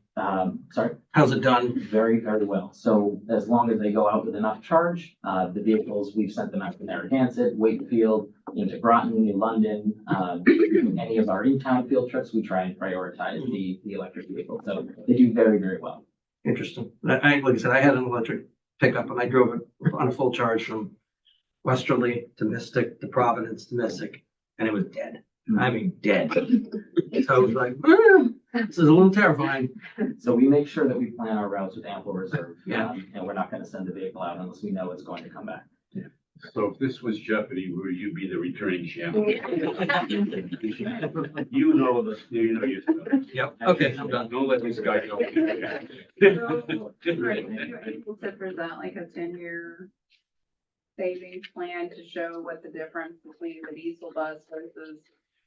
Sorry, How's it done? very, very well. So as long as they go out with enough charge, the vehicles, we've sent them out to Narragansett, Wakefield, into Groton, New London. Any of our in-town field trips, we try and prioritize the electric vehicle. So they do very, very well. Interesting. Like I said, I had an electric pickup and I drove it on a full charge from Westerly to Mystic to Providence to Mystic, and it was dead. I mean, dead. So I was like, this is a little terrifying. So we make sure that we plan our routes with ample reserve. Yeah. And we're not going to send the vehicle out unless we know it's going to come back. So if this was Jeopardy, would you be the returning champion? You know your stuff. Yep, okay, I'm done. Don't let this guy go. Right, are you able to present like a 10-year savings plan to show what the difference between the diesel bus versus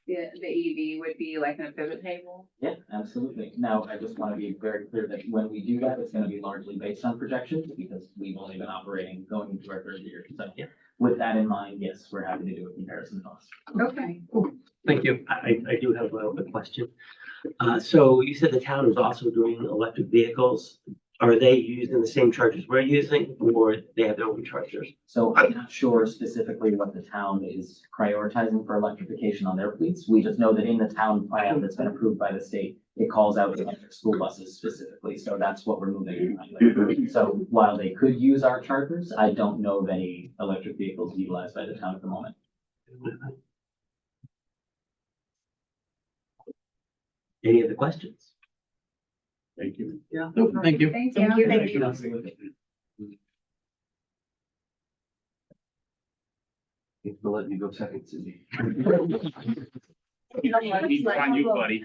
the EV would be, like in a pivot table? Yeah, absolutely. Now, I just want to be very clear that when we do that, it's going to be largely based on projections because we've only been operating going into our third year. So with that in mind, yes, we're happy to do a comparison cost. Okay. Thank you. I do have a question. So you said the town is also doing electric vehicles. Are they using the same chargers we're using, or they have their own chargers? So I'm not sure specifically what the town is prioritizing for electrification on their fleets. We just know that in the town plan that's been approved by the state, it calls out electric school buses specifically. So that's what we're moving in. So while they could use our chargers, I don't know of any electric vehicles utilized by the town at the moment. Any other questions? Thank you. Yeah, thank you. Thank Thank you. you. Thank you. Thanks for letting me go second, Cindy. You know what, it's like, On you, oh, buddy.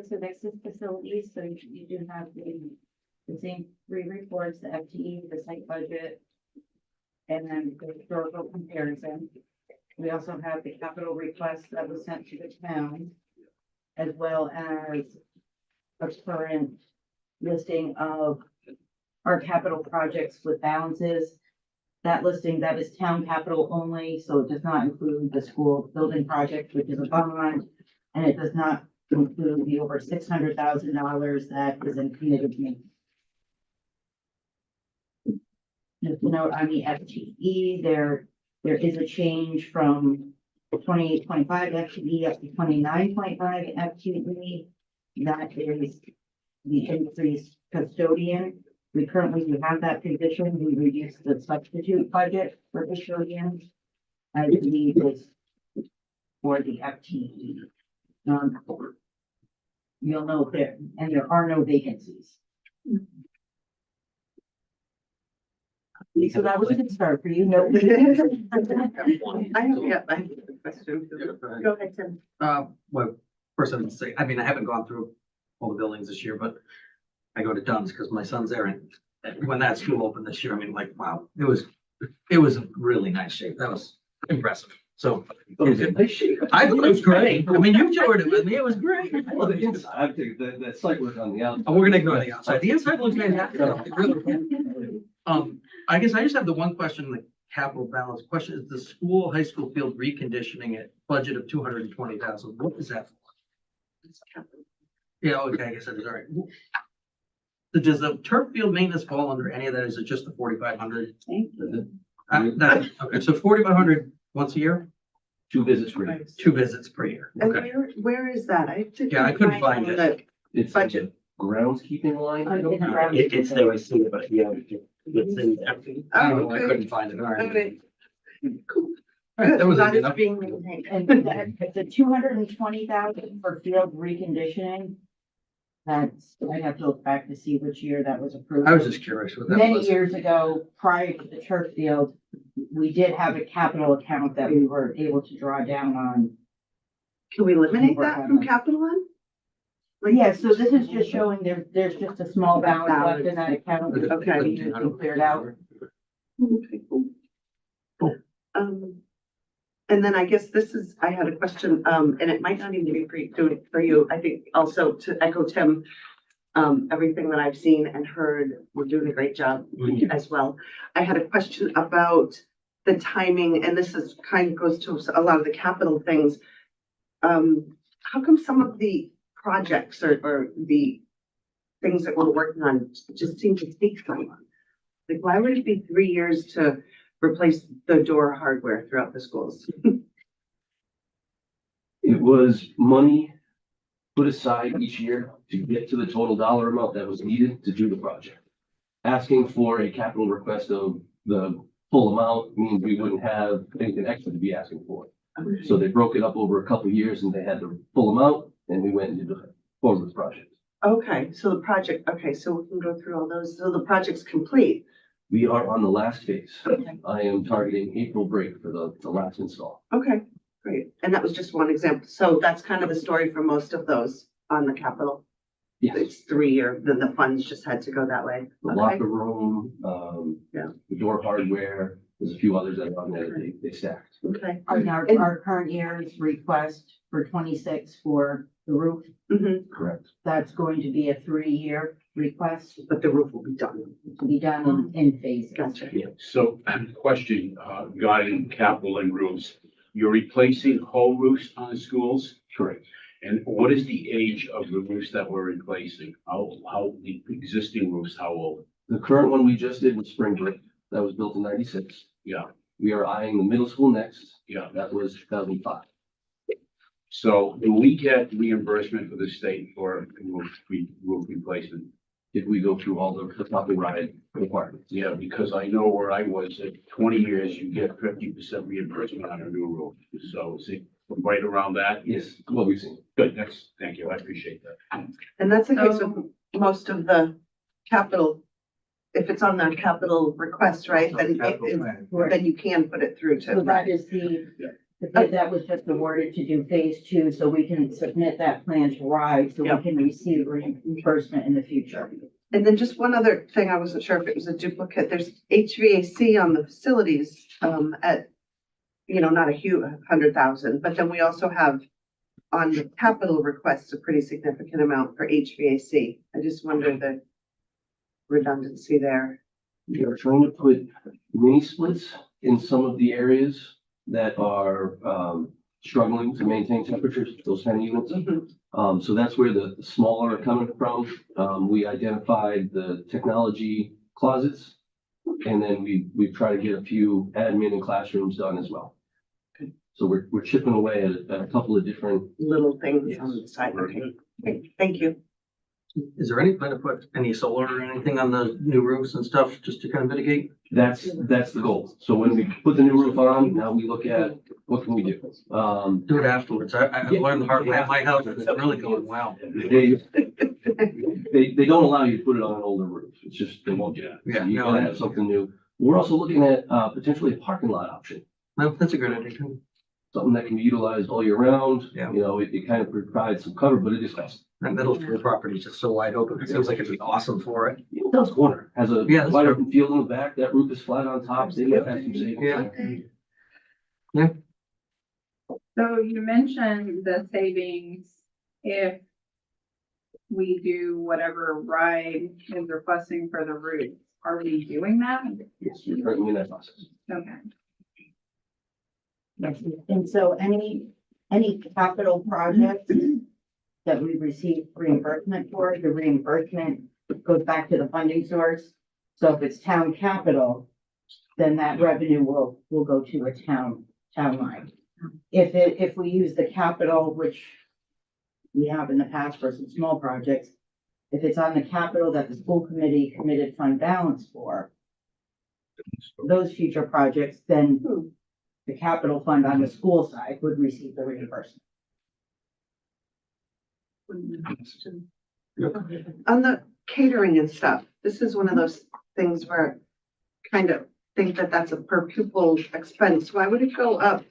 So this is facilities, so you do have the same three reports, the FTE, the site budget, and then the historical comparison. We also have the capital request that was sent to the town, as well as a current listing of our capital projects with balances. That listing, that is town capital only, so it does not include the school building project, which is a bond, and it does not include the over $600,000 that is in committed maintenance. Just a note on the FTE, there is a change from 28.5 FTE up to 29.5 FTE. That is the increased custodian. We currently do have that position. We reduced the substitute budget for custodians. I believe it's for the FTE. you'll know there, and there are no vacancies. So that was a good start for you, no. I have a question. Go ahead, Tim. Well, first I would say, I mean, I haven't gone through all the buildings this year, but I go to Dunn's because my son's there, and when that school opened this year, I mean, like, wow, it was a really nice shape. That was impressive. So I thought it was great. I mean, you toured it with me. It was great. Well, the inside, I think that site work on the outside. Oh, we're gonna ignore the outside. The inside looks fantastic. It really- I guess I just have the one question, the capital balance question, is the school, high school field reconditioning at budget of 220,000. What is that for? Yeah, okay, I guess that is all right. Does the turf field maintenance fall under any of that? Is it just the 4,500? Okay, so 4,500 once a year, 2 visits per year. 2 visits per year. And Okay. where is that? I didn't Yeah, I couldn't find it. the It's Budget. groundskeeping line. I don't It's know. around- It's the receipt, but yeah, it's in everything. I don't Oh, know, I okay. couldn't find it. All right. Okay. Cool. All right, that was That easy is enough. being maintained. And the 220,000 for field reconditioning, that's, I have to look back to see which year that was approved. I was just curious what that Many was. years ago, prior to the turf field, we did have a capital account that we were able to draw down on. Can we eliminate that from capital one? Like- Yeah, so this is just showing there's just a small balance left in that account. Okay. We need to clear it out. Okay, cool. And then I guess I had a question, and it might not even be for you, I think also to echo Tim. Everything that I've seen and heard, we're doing a great job as well. I had a question about the timing, and this is kind of goes to a lot of the capital things. How come some of the projects or the things that we're working on just seem to take so long? Like, why would it be 3 years to replace the door hardware throughout the schools? It was money put aside each year to get to the total dollar amount that was needed to do the project. Asking for a capital request of the full amount means we wouldn't have anything extra to be asking for. So they broke it up over a couple of years and they had the full amount and we went and did the forward project. Okay, so the project, okay, so we can go through all those. So the project's complete. We are on the last phase. Okay. I am targeting April break for the last install. Okay, great. And that was just one example. So that's kind of the story for most of those on the capital. Yes, It's 3 year, then the funds just had to go that way. the Okay. locker room, Yeah. the door hardware, there's a few others that are on there that they stacked. Okay. And our current year's request for 26 for the roof, Mhm. Correct. that's going to be a 3-year request But the roof will be done. to be done in phases. Gotcha. So, question, regarding capital and roofs. You're replacing whole roofs on the schools? Correct. And what is the age of the roofs that we're replacing? How the existing roofs, how old? The current one we just did was Spring Brick. That was built in 96. Yeah, We are eyeing the middle school next. yeah. That was 2005. So do we get reimbursement for the state for roof replacement? If we go through all the proper ride requirements. Yeah, because I know where I was at 20 years, you get 50% reimbursement on a new roof. So is it right around that? Yes, what we've seen. Good, thank you, I appreciate that. And that's the case with most of the capital. If it's on that capital request, right, then Capital plan. then you can put it through So to. that is the bid that was just awarded to do phase 2, so we can submit that plan to RIDE, so we Yep. can receive reimbursement in the future. And then just one other thing, I wasn't sure if it was a duplicate, there's HVAC on the facilities, at, not a huge 100,000, but then we also have on the capital requests, a pretty significant amount for HVAC. I just wonder the redundancy there. We are trying to put mini splits in some of the areas that are struggling to maintain temperatures, those 10 units. So that's where the smaller are coming from. We identified the technology closets. And then we've tried to get a few admin and classrooms done as well. So we're chipping away at a couple of different. Little things Yes. on the side. Very Okay, good. great, thank you. Is there any plan to put any solar or anything on the new roofs and stuff, just to kind of mitigate? That's the goal. So when we put the new roof on, now we look at what can we do? Do it afterwards. I learned the hard way at my house, and it's really going well. They don't allow you to put it on an older roof. It's just, they won't do that. Yeah, So you no, gotta I- have something new. We're also looking at, potentially a parking lot option. No, that's a good idea. Something that can be utilized all year round. Yeah. You know, it kind of provides some cover, but it is costly. That middle school property is just so wide open. It seems like it'd be awesome for it. Dell's Corner has a Yeah, that's wide true. open field in the back. That roof is flat on top. They might have some savings. Yeah. So you mentioned the savings if we do whatever ride is requesting for the roof. Are we doing that? Yes, we're currently in that process. Okay. Yes, and so any capital projects that we receive reimbursement for, the reimbursement goes back to the funding source. So if it's town capital, then that revenue will go to a town line. If we use the capital, which we have in the past for some small projects, if it's on the capital that the school committee committed fund balance for, those future projects, then the capital fund on the school side would receive the reimbursement. On the catering and stuff, this is one of those things where I kind of think that that's a per pupil expense. Why would it go up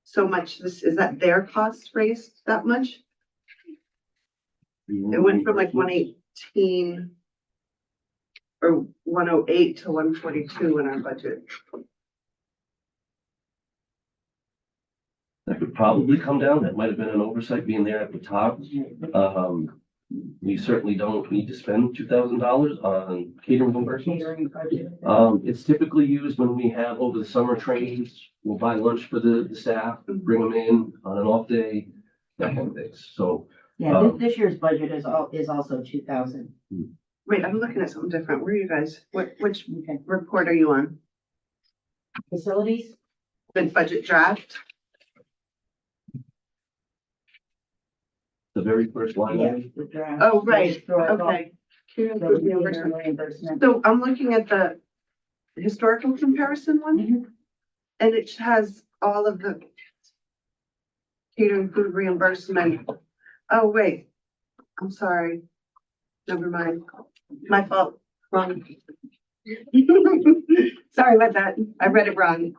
so much? Is that their costs raised that much? It went from like 118 or 108 to 142 in our budget. That could probably come down. That might have been an oversight being there at the top. We certainly don't need to spend $2,000 on catering reimbursements. Catering budget. It's typically used when we have over the summer trainings. We'll buy lunch for the staff, bring them in on an off day, that kind of things. So, Yeah, this year's budget is also 2,000. Wait, I'm looking at something different. Where are you guys? Which Okay. report are you on? Facilities? The budget draft? the very first line. Yeah. item. the draft, Oh, right, historical, okay. Catering the food reimbursement. reimbursement. So I'm looking at the historical comparison one, Mhm. and it has all of the catering food reimbursement. Oh, wait, I'm sorry. Never mind. My fault, wrong. Sorry about that. I read it wrong.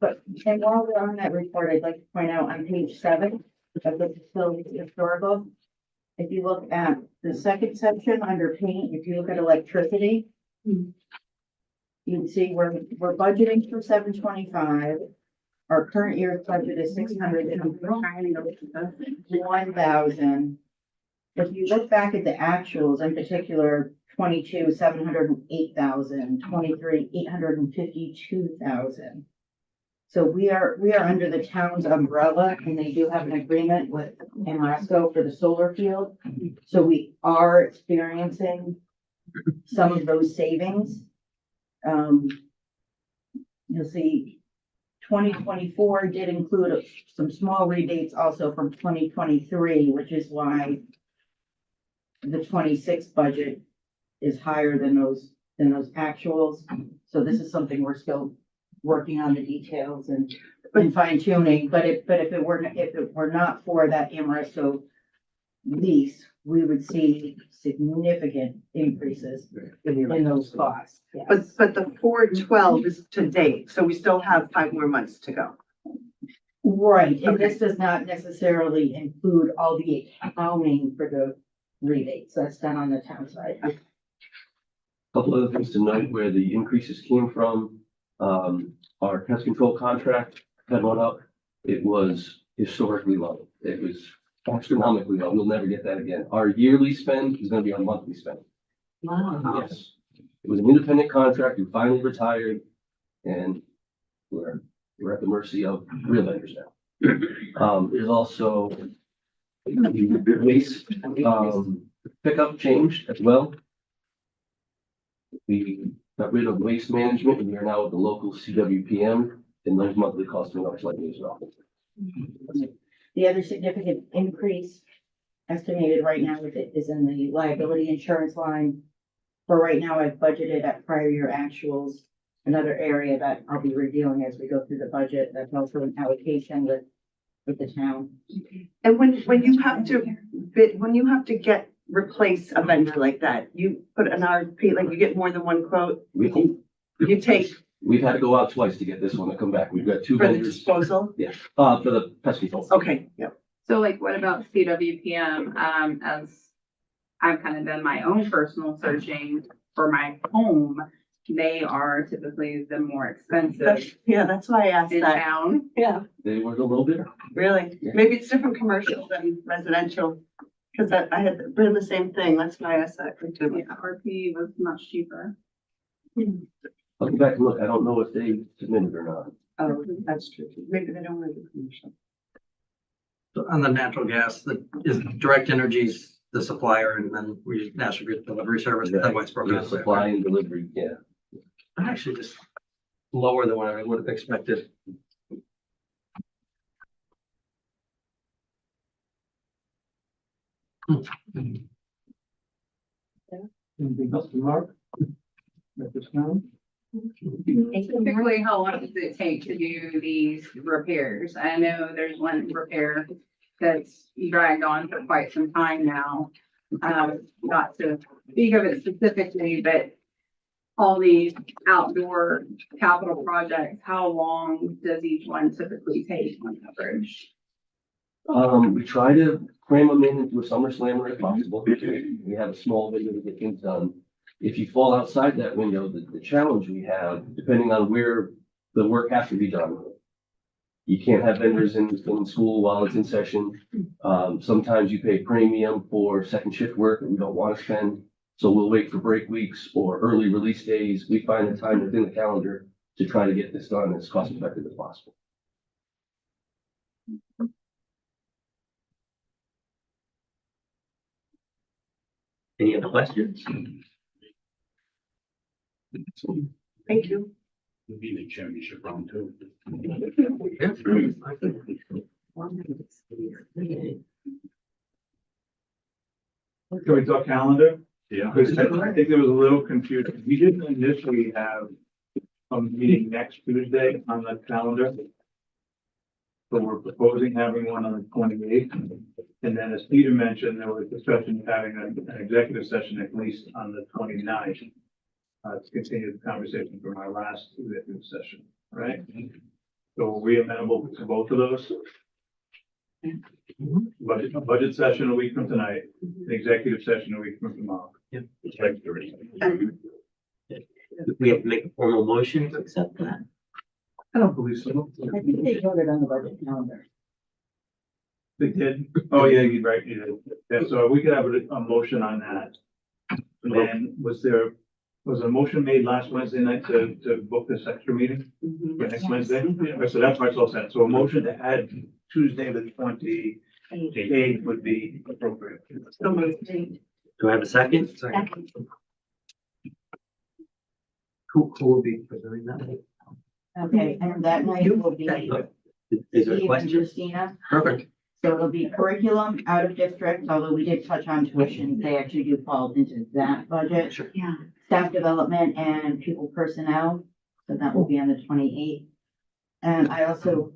But, and while we're on that report, I'd like to point out on page 7 of the facilities historical, if you look at the second section under paint, if you look at electricity, you can see we're budgeting for 725. Our current year's budget is 601,000. If you look back at the actuals, in particular, 22, 708,000, 23, 852,000. So we are under the town's umbrella, and they do have an agreement with Amoresco for the solar field. So we are experiencing some of those savings. You'll see 2024 did include some small rebates also from 2023, which is why the 26 budget is higher than those actuals. So this is something we're still working on the details and fine tuning, but if it were not for that Amoresco lease, we would see significant increases in those costs. Yes. But the 412 is to date, so we still have 5 more months to go. Right, and Okay. this does not necessarily include all the accounting for the rebates. That's done on the town side. Couple other things to note where the increases came from. Our pest control contract had went up. It was historically low. It was astronomically low. We'll never get that again. Our yearly spend is gonna be our monthly spend. Yes. It was an independent contract who finally retired, and we're at the mercy of real vendors now. There's also the waste, pickup changed as well. We got rid of waste management, and we are now at the local CWPM, and those monthly costs went up slightly as well. The other significant increase estimated right now with it is in the liability insurance line. For right now, I've budgeted at prior year actuals. Another area that I'll be reviewing as we go through the budget, that's also an allocation with the town. And when you have to when you have to replace a vendor like that, you put an RFP, like you get more than one quote, you take We've had to go out twice to get this one to come back. We've got two for the vendors. disposal? Yeah, for the pest control. Okay, yeah. So like, what about CWPM, as I've kind of done my own personal searching for my home, they are typically the more expensive That's why I asked in that. town. Yeah, They were a little bit. really. Yeah. Maybe it's different commercial than residential. Cause I had written the same thing. That's why I asked that. Yeah, RP was much cheaper. I'll go back and look. I don't know if they submitted or not. Oh, that's true. Maybe they don't want to do commercial. So on the natural gas, that is Direct Energy's the supplier, and then we National Grid Delivery Service, that West We Brookfield. have supply and delivery, yeah. Actually, just lower than what I would have expected. Anything else to Mark? At this time? Typically, how long does it take to do these repairs? I know there's one repair that's dragged on for quite some time now. Not to speak of it specifically, but all these outdoor capital projects, how long does each one typically take on average? We try to cram them into a summer slammer if possible. We have a small window to get things done. If you fall outside that window, the challenge we have, depending on where the work has to be done. You can't have vendors in school while it's in session. Sometimes you pay premium for second shift work that we don't want to spend. So we'll wait for break weeks or early release days. We find the time within the calendar to try to get this done as cost effective as possible. Any other questions? Thank you. You'll be in the championship round too. Can we talk calendar? Yeah. Because I think there was a little confusion. We didn't initially have a meeting next Tuesday on the calendar. So we're proposing having one on the 28th. And then as Peter mentioned, there was discussion of having an executive session at least on the 29th. To continue the conversation from our last executive session, right? So are we amenable to both of those? Budget session a week from tonight, an executive session a week from tomorrow. It's like 30. We have to make a formal motion to accept that. I don't believe so. I think they voted on the budget calendar. They did? Oh, yeah, you're right, you did. Yeah, so we could have a motion on that. And then was a motion made last Wednesday night to book this extra meeting for next Wednesday? Okay, so that's why it's all set. So a motion to add Tuesday, the 28th would be appropriate. So moved. Do I have a second? Second. Who will be presenting that? Okay, and that night will be Is there a Steve and question? Christina. Perfect. So it'll be curriculum out of district, although we did touch on tuition, they actually do fall into that budget. Sure. Yeah. Staff development and pupil personnel, so that will be on the 28th. And I also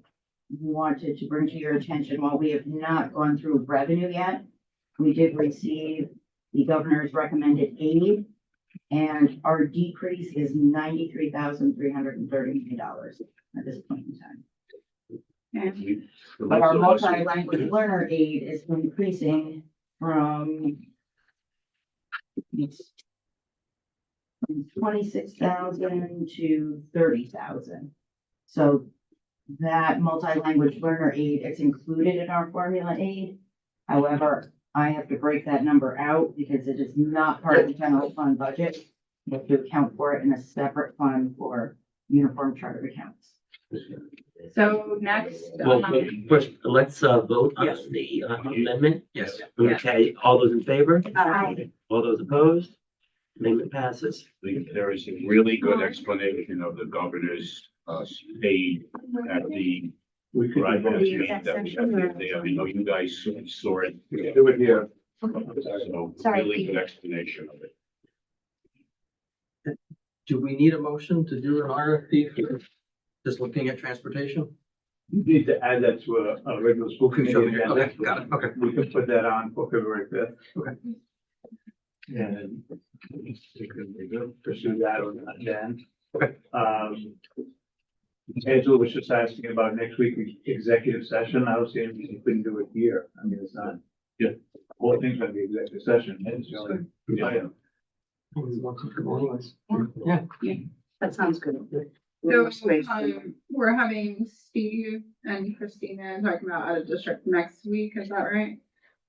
wanted to bring to your attention, while we have not gone through revenue yet, we did receive the governor's recommended aid, and our decrease is $93,339 at this point in time. But our multi-language learner aid is increasing from 26,000 to 30,000. So that multi-language learner aid, it's included in our formula aid. However, I have to break that number out because it is not part of the general fund budget. We have to account for it in a separate fund for uniform charter accounts. So next, Well, first, let's vote on Yes. the amendment. Yes. Okay, all those in favor? Aye. All those opposed? Amendment passes. There is a really good explanation of the governor's aid at the We could Right, do but that. Leave that section or- I know you guys saw it. We can do it here. So, Sorry, really Pete. good explanation of it. Do we need a motion to do an RFP for just looking at transportation? You need to add that to a regular school committee agenda. Okay, got it, okay. We can put that on for February 5th. Okay. And we can pursue that or not then. Okay. Angela was just asking about next week's executive session. I don't see any reason you couldn't do it here. I mean, it's not. Yeah. All things gonna be executive session. It's the only item. More comfortable anyways. Yeah. That sounds good. So, Space. we're having Steve and Christina talking about out of district next week, is that right?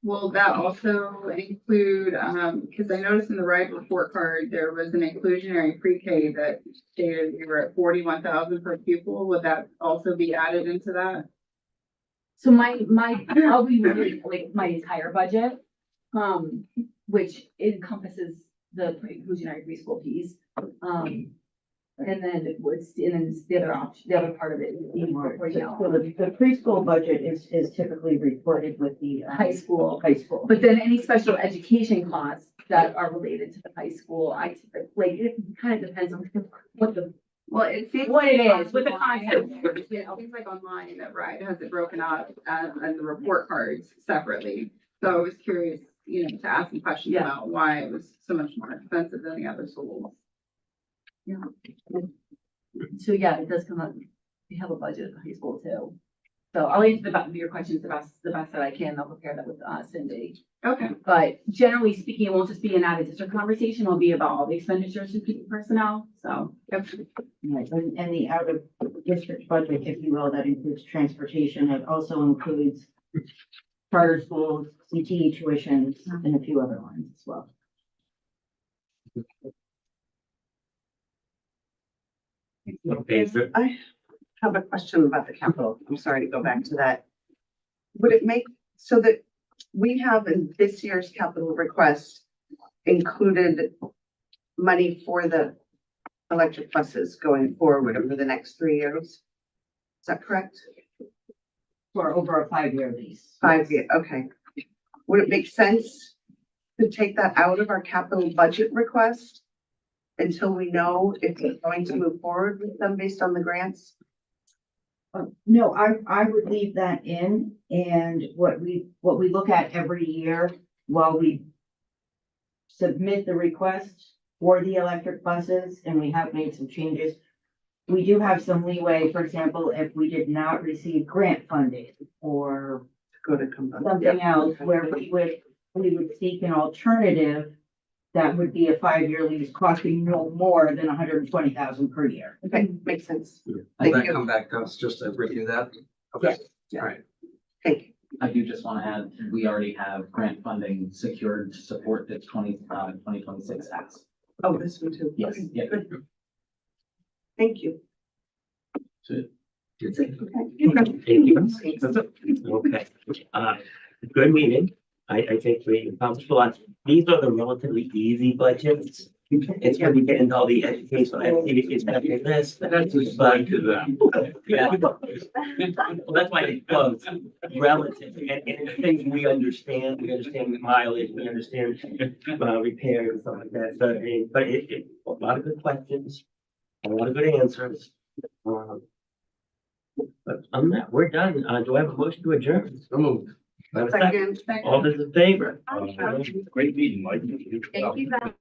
Will that also include, because I noticed in the ride report card, there was an inclusionary pre-K that stated we were at 41,000 per pupil. Would that also be added into that? So I'll be reviewing like my entire budget, which encompasses the inclusionary preschool piece. And then the other option, the other part of it is being reported out. So the preschool budget is typically reported with the High school. high school. But then any special education costs that are related to the high school, it kind of depends on what the, Well, it seems. what it is, what the online, content. It seems like online that RIDE has it broken out and the report cards separately. So I was curious, to ask some questions Yeah. about why it was so much more expensive than the other schools. So yeah, it does come up, we have a budget at the high school too. So I'll answer your questions the best that I can. I'll prepare that with Cindy. Okay. But generally speaking, it won't just be an added district conversation. It'll be about all the expenditures to keep personnel. So. Right, and the out of district budget, if you will, that includes transportation. It also includes charter schools, CTE tuitions, and a few other lines as well. Okay, so I have a question about the capital. I'm sorry to go back to that. Would it make, so that we have in this year's capital request included money for the electric buses going forward over the next 3 years? Is that correct? For over a 5-year lease. 5 year, okay. Would it make sense to take that out of our capital budget request until we know if we're going to move forward with them based on the grants? No, I would leave that in, and what we look at every year while we submit the request for the electric buses, and we have made some changes. We do have some leeway, for example, if we did not receive grant funding or Go to combine. something else where we would seek an alternative that would be a 5-year lease costing no more than $120,000 per year. Okay, makes sense. Will Thank that you. come back to us just to review that? Okay, all right. Thank you. I do just want to add, we already have grant funding secured to support the 2026 ask. Oh, this one too. Yes, Okay, yeah. good. Thank you. Good. Okay. Thank you. Okay, good meeting. I think we accomplished a lot. These are the relatively easy budgets. It's when you get into all the educational activities, that list. That's explained to them. Yeah. Well, that's why they close, relative, and it's things we understand the mileage, we understand, repairs and stuff like that, so, but a lot of good questions, a lot of good answers. But on that, we're done, do I have a motion to adjourn? So moved. Do I have a second? Second. All those in favor? Great meeting, Mike. Thank you, guys.